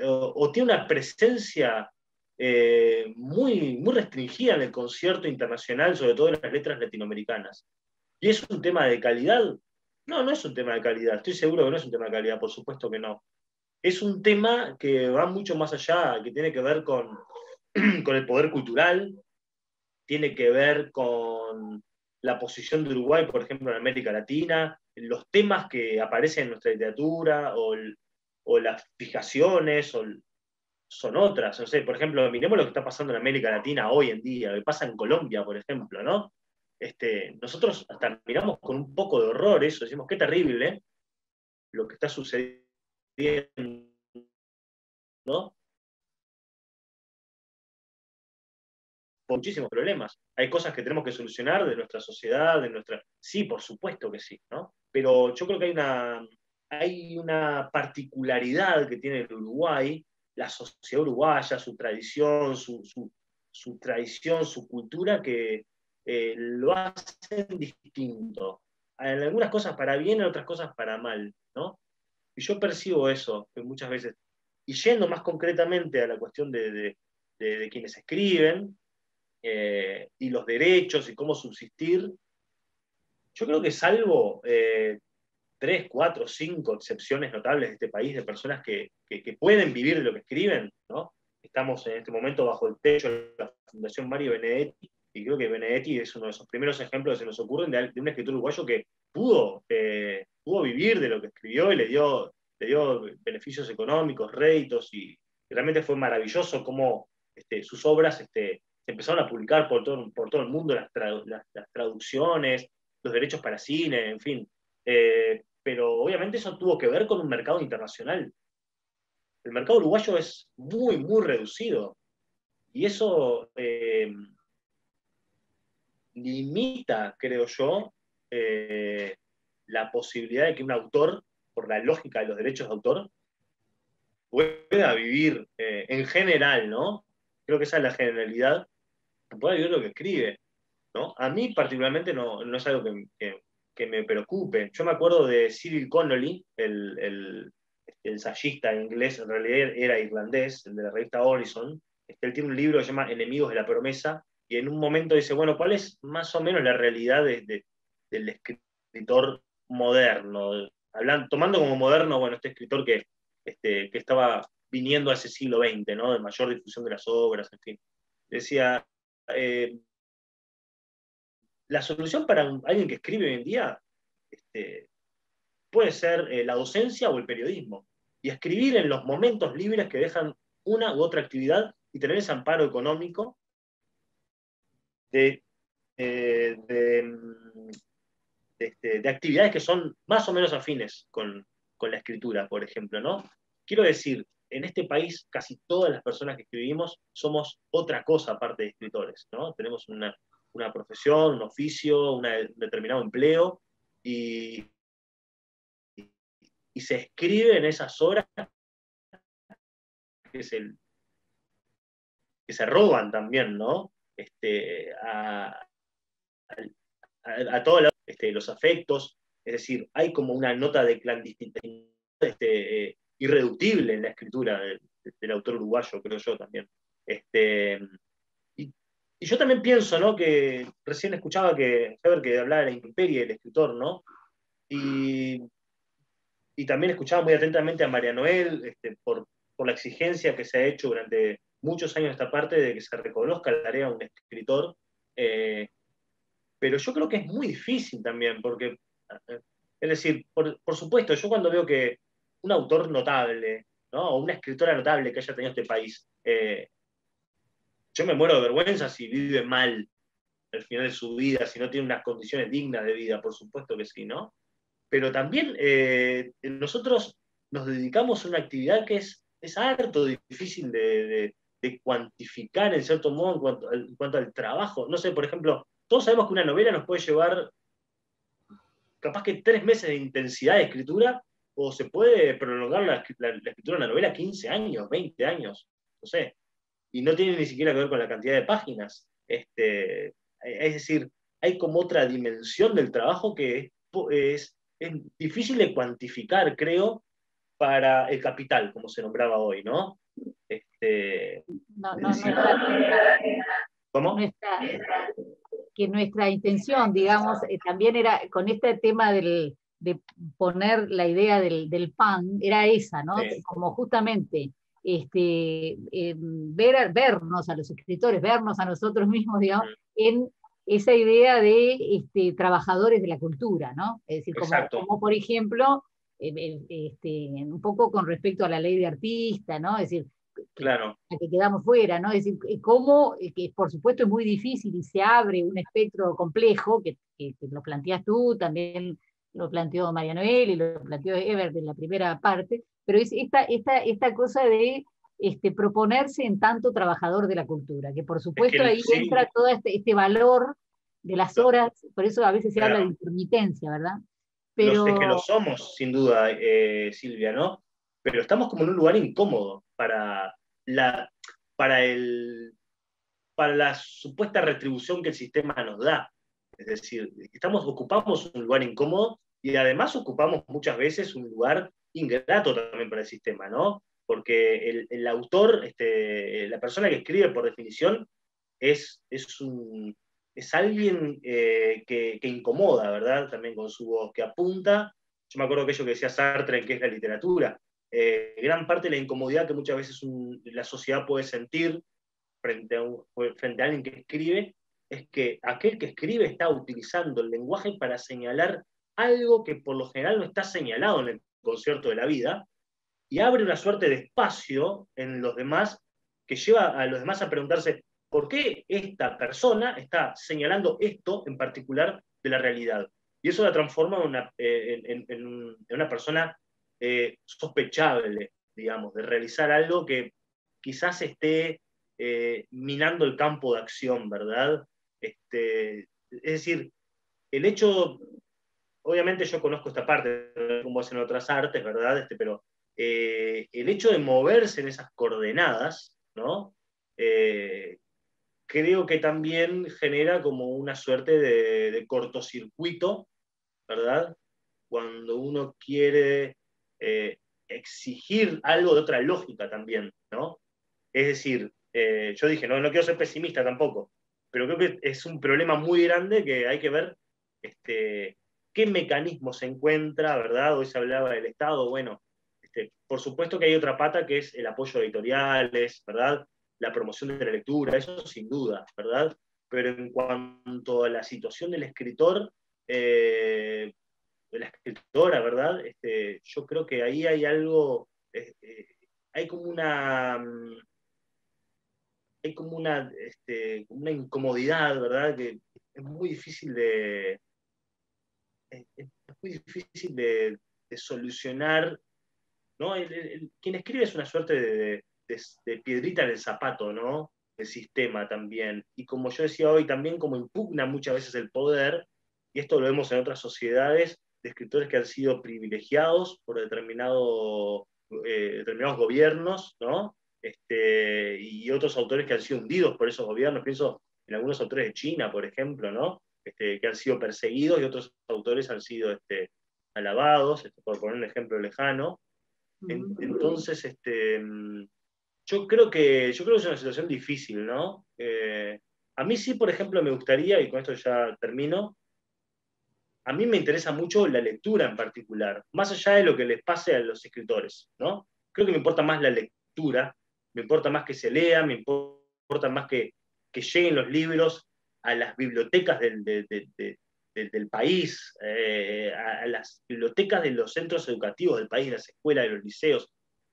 o tiene una presencia muy restringida en el concierto internacional, sobre todo en las letras latinoamericanas. ¿Y es un tema de calidad? No, no es un tema de calidad, estoy seguro que no es un tema de calidad, por supuesto que no. Es un tema que va mucho más allá, que tiene que ver con el poder cultural, tiene que ver con la posición de Uruguay, por ejemplo, en América Latina, los temas que aparecen en nuestra literatura, o las fijaciones, son otras. No sé, por ejemplo, miremos lo que está pasando en América Latina hoy en día, lo que pasa en Colombia, por ejemplo, ¿no? Nosotros hasta miramos con un poco de horror eso, decimos, qué terrible lo que está sucediendo, ¿no? por muchísimos problemas. Hay cosas que tenemos que solucionar de nuestra sociedad, de nuestra... Sí, por supuesto que sí, ¿no? Pero yo creo que hay una particularidad que tiene el Uruguay, la sociedad uruguaya, su tradición, su tradición, su cultura, que lo hacen distinto. En algunas cosas para bien, en otras cosas para mal, ¿no? Y yo percibo eso muchas veces. Y yendo más concretamente a la cuestión de quienes escriben, y los derechos y cómo subsistir, yo creo que salvo 3, 4, 5 excepciones notables de este país, de personas que pueden vivir de lo que escriben, ¿no? Estamos en este momento bajo el techo de la Fundación Mario Benedetti, y creo que Benedetti es uno de esos primeros ejemplos que se nos ocurren de un escritor uruguayo que pudo vivir de lo que escribió y le dio beneficios económicos, réditos, y realmente fue maravilloso cómo sus obras se empezaron a publicar por todo el mundo, las traducciones, los derechos para cine, en fin. Pero obviamente eso tuvo que ver con un mercado internacional. El mercado uruguayo es muy, muy reducido. Y eso limita, creo yo, la posibilidad de que un autor, por la lógica de los derechos de autor, pueda vivir en general, ¿no? Creo que esa es la generalidad, pueda vivir lo que escribe, ¿no? A mí particularmente no es algo que me preocupe. Yo me acuerdo de Cyril Connolly, el ensayista inglés, en realidad era irlandés, el de la revista Horizon. Él tiene un libro que se llama Enemigos de la Promesa, y en un momento dice, bueno, ¿cuál es más o menos la realidad del escritor moderno? Tomando como moderno, bueno, este escritor que estaba viniendo a ese siglo XX, ¿no? De mayor difusión de las obras, en fin. Decía, la solución para alguien que escribe hoy en día puede ser la docencia o el periodismo. Y escribir en los momentos libres que dejan una u otra actividad y tener ese amparo económico de actividades que son más o menos afines con la escritura, por ejemplo, ¿no? Quiero decir, en este país casi todas las personas que escribimos somos otra cosa aparte de escritores, ¿no? Tenemos una profesión, un oficio, un determinado empleo, y se escribe en esas horas que se roban también, ¿no? A todos los afectos, es decir, hay como una nota de clandestinidad irreductible en la escritura del autor uruguayo, creo yo también. Y yo también pienso, ¿no? Que recién escuchaba que hablaba de la intemperie del escritor, ¿no? Y también escuchaba muy atentamente a María Noel, por la exigencia que se ha hecho durante muchos años esta parte de que se reconozca la tarea de un escritor. Pero yo creo que es muy difícil también, porque, es decir, por supuesto, yo cuando veo que un autor notable, ¿no? O una escritora notable que haya tenido este país, yo me muero de vergüenza si vive mal al final de su vida, si no tiene unas condiciones dignas de vida, por supuesto que sí, ¿no? Pero también nosotros nos dedicamos a una actividad que es harto difícil de cuantificar en cierto modo en cuanto al trabajo. No sé, por ejemplo, todos sabemos que una novela nos puede llevar capaz que 3 meses de intensidad de escritura, o se puede prolongar la escritura de una novela 15 años, 20 años, no sé. Y no tiene ni siquiera que ver con la cantidad de páginas. Es decir, hay como otra dimensión del trabajo que es difícil de cuantificar, creo, para el capital, como se nombraba hoy, ¿no? ¿Cómo? Que nuestra intención, digamos, también era, con este tema de poner la idea del pan, era esa, ¿no? Sí. Como justamente vernos a los escritores, vernos a nosotros mismos, digamos, en esa idea de trabajadores de la cultura, ¿no? Es decir, como por ejemplo, un poco con respecto a la ley de artista, ¿no? Es decir, claro, a que quedamos fuera, ¿no? Es decir, cómo, que por supuesto es muy difícil y se abre un espectro complejo, que lo planteas tú, también lo planteó María Noel y lo planteó Eber en la primera parte, pero es esta cosa de proponerse en tanto trabajador de la cultura, que por supuesto que ahí sí, entra todo este valor de las horas, por eso a veces se habla de claro, intermitencia, ¿verdad? es que lo Pero somos, sin duda, Silvia, ¿no? Pero estamos como en un lugar incómodo la, para el, para la supuesta retribución que el sistema nos da. Es decir, ocupamos un lugar incómodo y además ocupamos muchas veces un lugar ingrato también para el sistema, ¿no? Porque el autor, la persona que escribe por definición, es, es, un, es alguien que incomoda, ¿verdad? También con su voz, que apunta. Yo me acuerdo aquello que decía Sartre en qué es la literatura. Gran parte de la incomodidad que muchas veces la sociedad puede sentir frente a alguien que escribe, es que aquel que escribe está utilizando el lenguaje para señalar algo que por lo general no está señalado en el concierto de la vida, y abre una suerte de espacio en los demás que lleva a los demás a preguntarse por qué esta persona está señalando esto en particular de la realidad. Y eso la transforma en una persona sospechable, digamos, de realizar algo que quizás esté minando el campo de acción, ¿verdad? Es decir, el hecho, obviamente yo conozco esta parte, como hacen otras artes, ¿verdad? Pero el hecho de moverse en esas coordenadas, ¿no? Creo que también genera como una suerte de cortocircuito, ¿verdad? Cuando uno quiere exigir algo de otra lógica también, ¿no? Es decir, yo dije, no quiero ser pesimista tampoco, pero creo que es un problema muy grande que hay que ver qué mecanismo se encuentra, ¿verdad? Hoy se hablaba del Estado, bueno, por supuesto que hay otra pata que es el apoyo a editoriales, ¿verdad? La promoción de la lectura, eso sin duda, ¿verdad? Pero en cuanto a la situación del escritor, de la escritora, ¿verdad? Yo creo que ahí hay algo, hay como una incomodidad, ¿verdad? Que es muy difícil es muy difícil de solucionar, ¿no? Quien escribe es una suerte de piedrita en el zapato, ¿no? El sistema también. Y como yo decía hoy, también como impugna muchas veces el poder, y esto lo vemos en otras sociedades, de escritores que han sido privilegiados por determinados gobiernos, ¿no? Y otros autores que han sido hundidos por esos gobiernos. Pienso en algunos autores de China, por ejemplo, ¿no? Que han sido perseguidos y otros autores han sido alabados, por poner un ejemplo lejano. Entonces, yo creo que es una situación difícil, ¿no? A mí sí, por ejemplo, me gustaría, y con esto ya termino, a mí me interesa mucho la lectura en particular, más allá de lo que les pase a los escritores, ¿no? Creo que me importa más la lectura, me importa más que se lea, me importa más que lleguen los libros a las bibliotecas del país, a las bibliotecas de los centros educativos del país, de las escuelas, de los liceos.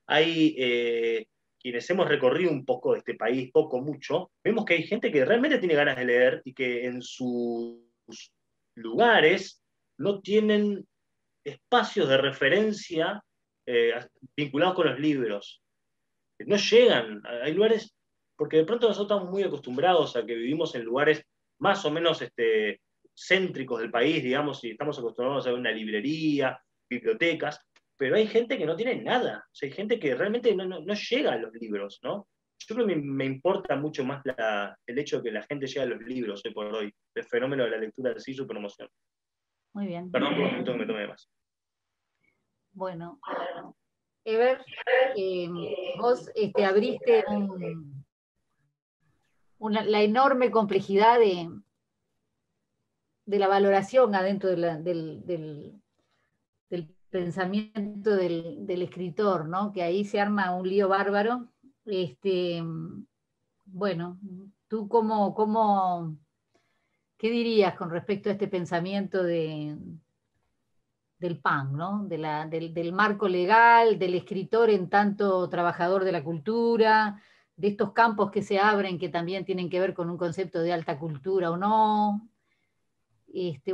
Hay quienes hemos recorrido un poco de este país, poco, mucho, vemos que hay gente que realmente tiene ganas de leer y que en sus lugares no tienen espacios de referencia vinculados con los libros. No llegan, hay lugares, porque de pronto nosotros estamos muy acostumbrados a que vivimos en lugares más o menos céntricos del país, digamos, y estamos acostumbrados a ver una librería, bibliotecas, pero hay gente que no tiene nada, o sea, hay gente que realmente no llega a los libros, ¿no? Yo creo que me importa mucho más el hecho de que la gente llegue a los libros hoy por hoy, el fenómeno de la lectura en sí y su promoción. muy bien. Perdón por un momento que me tomé más. Bueno, Ever, vos abriste la enorme complejidad de la valoración adentro del pensamiento del escritor, ¿no? Que ahí se arma un lío bárbaro. Bueno, ¿tú qué dirías con respecto a este pensamiento del PAN, ¿no? Del marco legal, del escritor en tanto trabajador de la cultura, de estos campos que se abren que también tienen que ver con un concepto de alta cultura o no?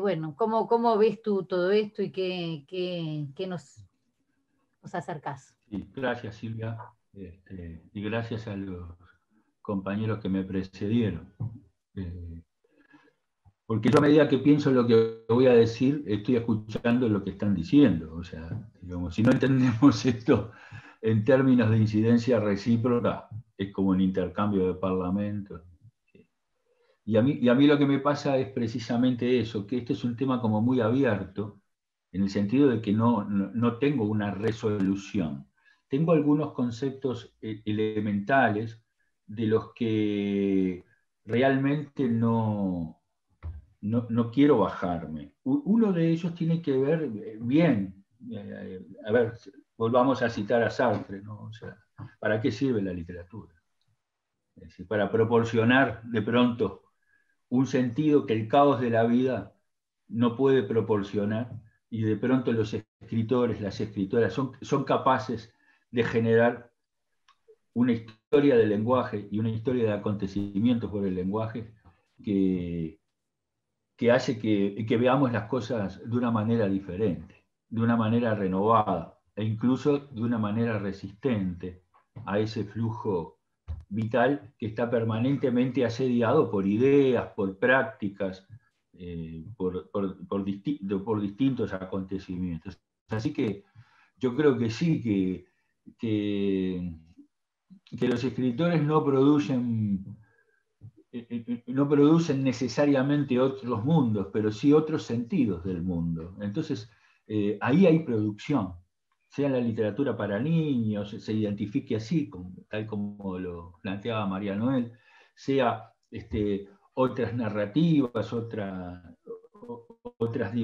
Bueno, ¿cómo ves tú todo esto y qué nos acercás? Sí, gracias, Silvia. y gracias a los compañeros que me precedieron. Porque yo a medida que pienso lo que voy a decir, estoy escuchando lo que están diciendo. O sea, digamos, si no entendemos esto en términos de incidencia recíproca, es como un intercambio de parlamentos. Y a mí lo que me pasa es precisamente eso, que este es un tema como muy abierto, en el sentido de que no tengo una resolución. Tengo algunos conceptos elementales de los que realmente no quiero bajarme. Uno de ellos tiene que ver, bien, a ver, volvamos a citar a Sartre, ¿no? O sea, ¿para qué sirve la literatura? Es decir, para proporcionar de pronto un sentido que el caos de la vida no puede proporcionar, y de pronto los escritores, las escritoras son capaces de generar una historia del lenguaje y una historia de acontecimientos por el lenguaje que hace que veamos las cosas de una manera diferente, de una manera renovada, e incluso de una manera resistente a ese flujo vital que está permanentemente asediado por ideas, por prácticas, por distintos acontecimientos. Así que yo creo que sí, que los escritores no producen necesariamente otros mundos, pero sí otros sentidos del mundo. Entonces, ahí hay producción, sea la literatura para niños, se identifique así, tal como lo planteaba María Noel, sea otras narrativas, otras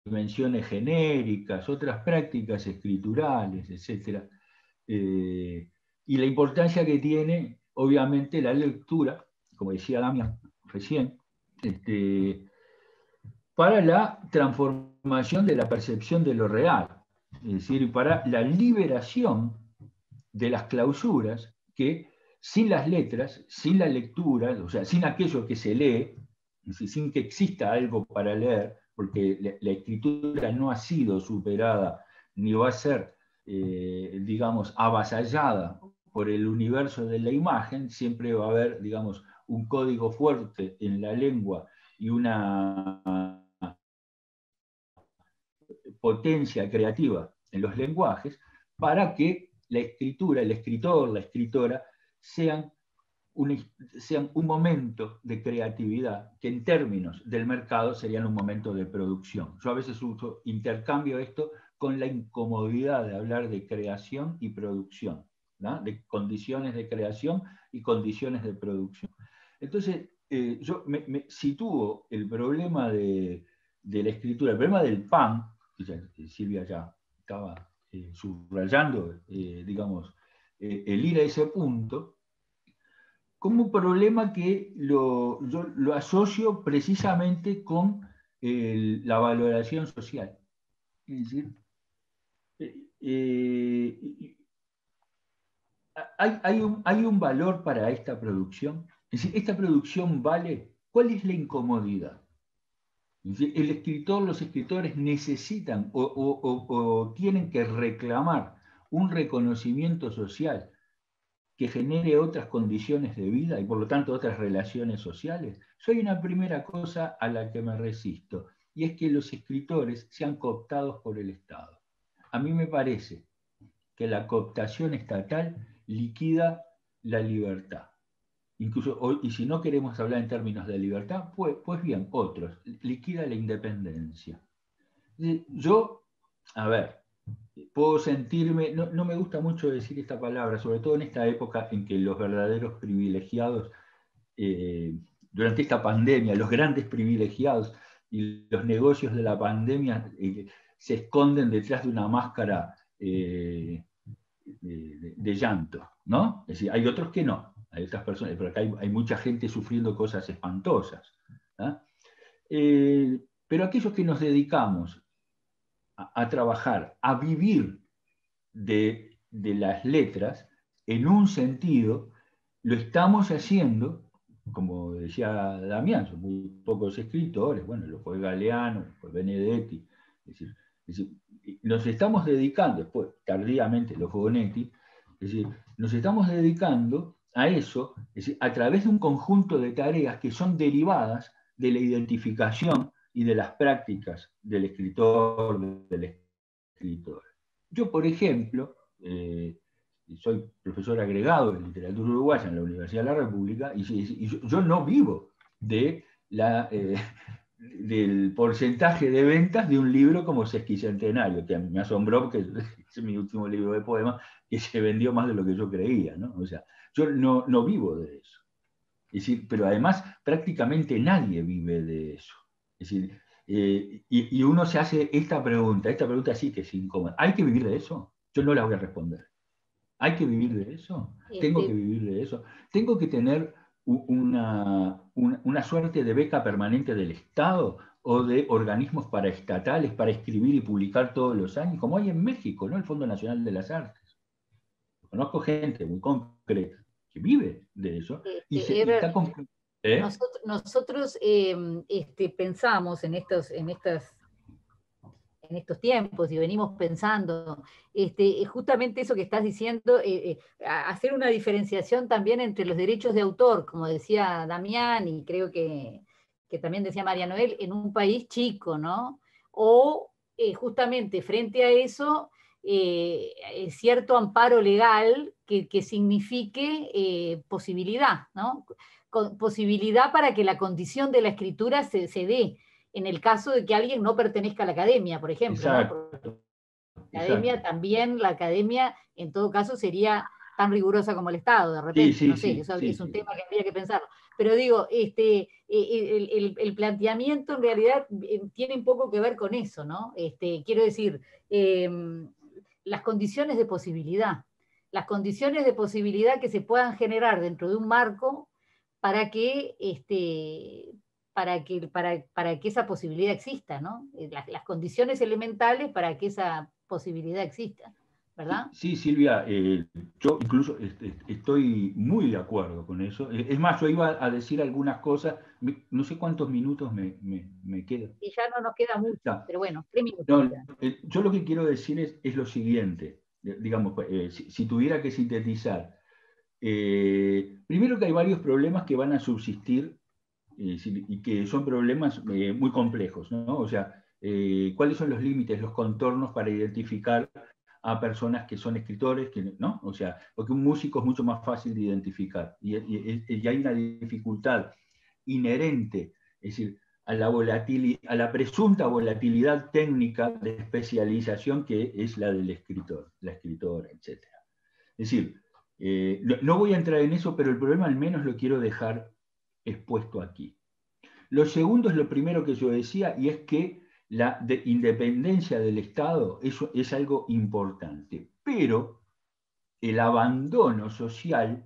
dimensiones genéricas, otras prácticas escriturales, etc. Y la importancia que tiene, obviamente, la lectura, como decía Damián recién, para la transformación de la percepción de lo real, es decir, para la liberación de las clausuras que sin las letras, sin la lectura, o sea, sin aquello que se lee, es decir, sin que exista algo para leer, porque la escritura no ha sido superada ni va a ser, digamos, avasallada por el universo de la imagen, siempre va a haber, digamos, un código fuerte en la lengua y una potencia creativa en los lenguajes para que la escritura, el escritor, la escritora sean un momento de creatividad que en términos del mercado serían un momento de producción. Yo a veces intercambio esto con la incomodidad de hablar de creación y producción, ¿no? De condiciones de creación y condiciones de producción. Entonces, yo me sitúo el problema de la escritura, el problema del pan, Silvia ya estaba subrayando, digamos, el ir a ese punto, como un problema que yo lo asocio precisamente con la valoración social. Es decir, hay un valor para esta producción. Es decir, esta producción vale. ¿Cuál es la incomodidad? Es decir, el escritor, los escritores necesitan o tienen que reclamar un reconocimiento social que genere otras condiciones de vida y por lo tanto otras relaciones sociales. Soy una primera cosa a la que me resisto, y es que los escritores sean cooptados por el Estado. A mí me parece que la cooptación estatal liquida la libertad. Incluso hoy, y si no queremos hablar en términos de libertad, pues bien, otros, liquida la independencia. Yo, a ver, puedo sentirme, no me gusta mucho decir esta palabra, sobre todo en esta época en que los verdaderos privilegiados, durante esta pandemia, los grandes privilegiados y los negocios de la pandemia se esconden detrás de una máscara de llanto, ¿no? Es decir, hay otros que no, hay otras personas, pero acá hay mucha gente sufriendo cosas espantosas, ¿no? Pero aquellos que nos dedicamos a trabajar, a vivir de las letras, en un sentido, lo estamos haciendo, como decía Damián, son muy pocos escritores, bueno, lo fue Galeano, lo fue Benedetti, es decir, nos estamos dedicando, después tardíamente lo fue Bonetti, es decir, nos estamos dedicando a eso, es decir, a través de un conjunto de tareas que son derivadas de la identificación y de las prácticas del escritor, del escritor. Yo, por ejemplo, soy profesor agregado de literatura uruguaya en la Universidad de la República y yo no vivo de del porcentaje de ventas de un libro como Sesquicentenario, que me asombró porque es mi último libro de poemas, que se vendió más de lo que yo creía, ¿no? O sea, yo no vivo de eso. Es decir, pero además prácticamente nadie vive de eso. Es decir, y uno se hace esta pregunta sí que es incómoda. ¿Hay que vivir de eso? Yo no la voy a responder. ¿Hay que vivir de eso? ¿Tengo que vivir de eso? ¿Tengo que tener una suerte de beca permanente del Estado o de organismos paraestatales para escribir y publicar todos los años, como hay en México, ¿no? El Fondo Nacional de las Artes? Conozco gente muy concreta que vive de eso. Nosotros pensamos en estos tiempos y venimos pensando justamente eso que estás diciendo, hacer una diferenciación también entre los derechos de autor, como decía Damián, y creo que también decía María Noel, en un país chico, ¿no? O justamente frente a eso, cierto amparo legal que signifique posibilidad, ¿no? Posibilidad para que la condición de la escritura se dé, en el caso de que alguien no pertenezca a la academia, por ejemplo. Exacto. ¿No? La academia también, la academia en todo caso sería tan rigurosa como el Estado, de repente, no sé, eso es un tema que habría que pensarlo. Pero digo, el planteamiento en realidad tiene un poco que ver con eso, ¿no? Quiero decir, las condiciones de posibilidad que se puedan generar dentro de un marco para que esa posibilidad exista, ¿no? Las condiciones elementales para que esa posibilidad exista, ¿verdad? Sí, Silvia, yo incluso estoy muy de acuerdo con eso. Es más, yo iba a decir algunas cosas, no sé cuántos minutos me quedan. Y ya no nos queda mucho, pero bueno, 3 minutos. No, yo lo que quiero decir es lo siguiente, digamos, si tuviera que sintetizar. Primero que hay varios problemas que van a subsistir y que son problemas muy complejos, ¿no? O sea, ¿cuáles son los límites, los contornos para identificar a personas que son escritores, ¿no? O sea, porque un músico es mucho más fácil de identificar y hay una dificultad inherente, es decir, a la presunta volatilidad técnica de especialización que es la del escritor, la escritora, etc. Es decir, no voy a entrar en eso, pero el problema al menos lo quiero dejar expuesto aquí. Lo segundo es lo primero que yo decía, y es que la independencia del Estado es algo importante, pero el abandono social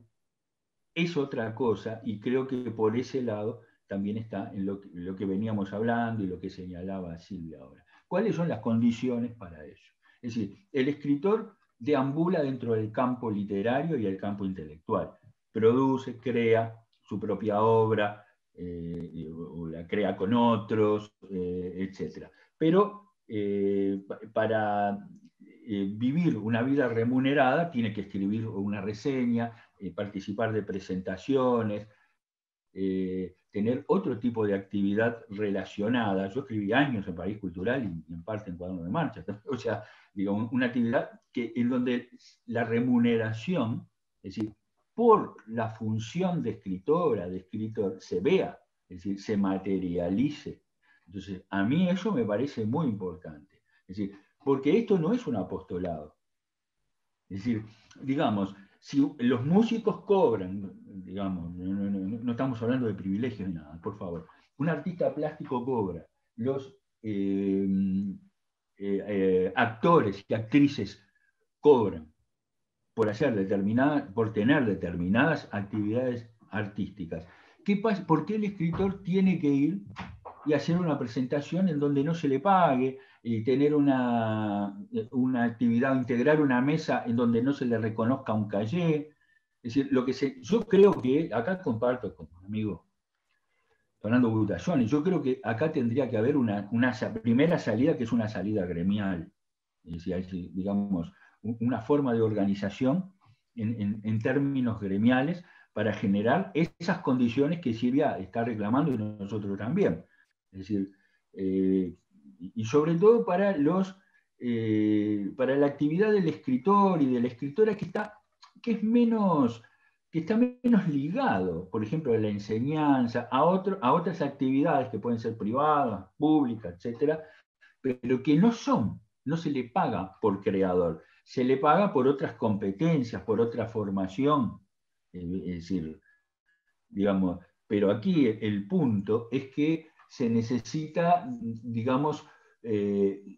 es otra cosa, y creo que por ese lado también está en lo que veníamos hablando y lo que señalaba Silvia ahora. ¿Cuáles son las condiciones para eso? Es decir, el escritor deambula dentro del campo literario y el campo intelectual. Produce, crea su propia obra, o la crea con otros, etc. Pero para vivir una vida remunerada tiene que escribir una reseña, participar de presentaciones, tener otro tipo de actividad relacionada. Yo escribí años en País Cultural y en parte en Cuaderno de Marcha. O sea, digamos, una actividad en donde la remuneración, es decir, por la función de escritora, de escritor, se vea, es decir, se materialice. Entonces, a mí eso me parece muy importante. Es decir, porque esto no es un apostolado. Es decir, digamos, si los músicos cobran, digamos, no estamos hablando de privilegios ni nada, por favor. Un artista plástico cobra, los actores y actrices cobran por tener determinadas actividades artísticas. ¿Qué pasa? ¿Por qué el escritor tiene que ir y hacer una presentación en donde no se le pague, y tener una actividad, integrar una mesa en donde no se le reconozca un cahier? Es decir, yo creo que, acá comparto con un amigo, Fernando Butallón, yo creo que acá tendría que haber una primera salida que es una salida gremial, es decir, digamos, una forma de organización en términos gremiales para generar esas condiciones que Silvia está reclamando y nosotros también. Es decir, y sobre todo para la actividad del escritor y de la escritora que está menos ligado, por ejemplo, a la enseñanza, a otras actividades que pueden ser privadas, públicas, etcétera, pero que no se le paga por creador, se le paga por otras competencias, por otra formación. Es decir, digamos, pero aquí el punto es que se necesita, digamos,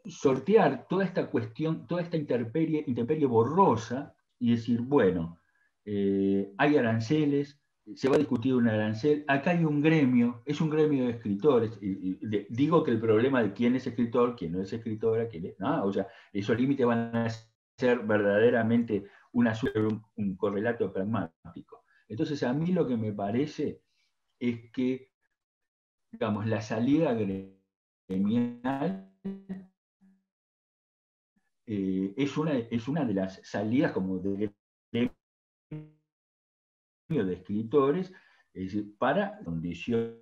sortear toda esta cuestión, toda esta intemperie borrosa y decir, bueno, hay aranceles, se va a discutir un arancel, acá hay un gremio, es un gremio de escritores, digo que el problema de quién es escritor, quién no es escritora, o sea, esos límites van a ser verdaderamente un correlato pragmático. Entonces, a mí lo que me parece es que, digamos, la salida gremial es una de las salidas como de escritores, es decir, para condiciones,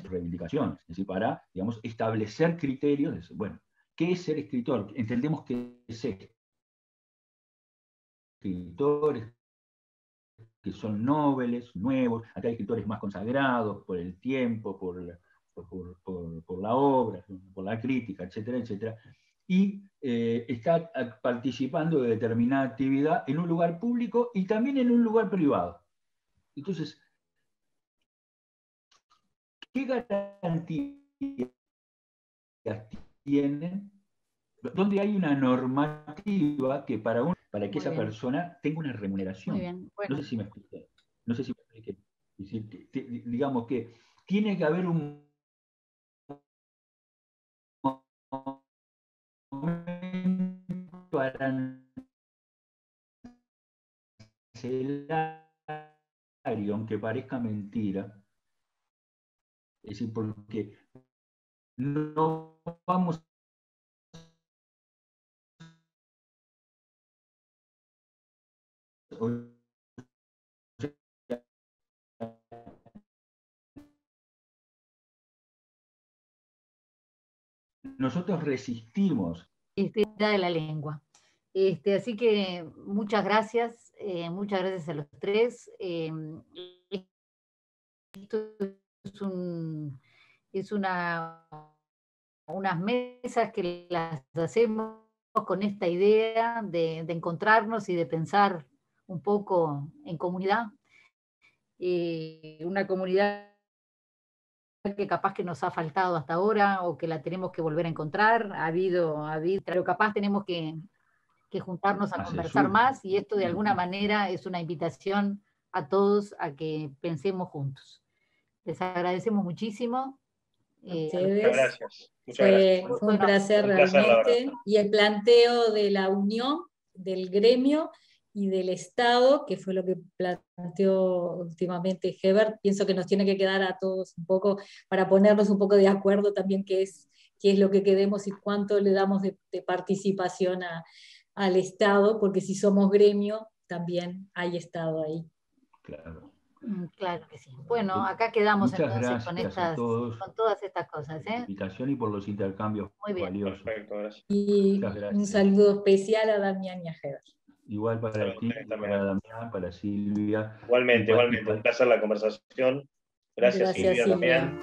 reivindicaciones, es decir, para, digamos, establecer criterios de, bueno, ¿qué es ser escritor? Entendemos que es escritores que son nobles, nuevos, acá hay escritores más consagrados por el tiempo, por la obra, por la crítica, etcétera, etcétera, y está participando de determinada actividad en un lugar público y también en un lugar privado. Entonces, ¿qué garantías tienen? ¿Dónde hay una normativa que para que esa persona tenga una remuneración? Muy bien. Bueno. No sé si me expliqué. Es decir, digamos que tiene que haber un momento arancelario, aunque parezca mentira, es decir, porque no vamos nosotros resistimos. De la lengua. Así que muchas gracias a los tres. Esto es unas mesas que las hacemos con esta idea de encontrarnos y de pensar un poco en comunidad. Una comunidad que capaz que nos ha faltado hasta ahora o que la tenemos que volver a encontrar, pero capaz tenemos que juntarnos a conversar más, y esto de alguna manera es una invitación a todos a que pensemos juntos. Les agradecemos muchísimo. Muchas gracias. Fue un placer realmente, y el planteo de la unión del gremio y del Estado, que fue lo que planteó últimamente Hebert, pienso que nos tiene que quedar a todos un poco, para ponernos un poco de acuerdo también qué es lo que queremos y cuánto le damos de participación al Estado, porque si somos gremio, también hay Estado ahí. Claro. Claro que sí. Bueno, acá quedamos muchas entonces con todas estas cosas. por la invitación y por los intercambios valiosos. Perfecto, gracias. Y un saludo especial a Damián y a Hebert. Igual para ti, para Damián, para Silvia. Igualmente, un placer la conversación. Gracias Silvia. También.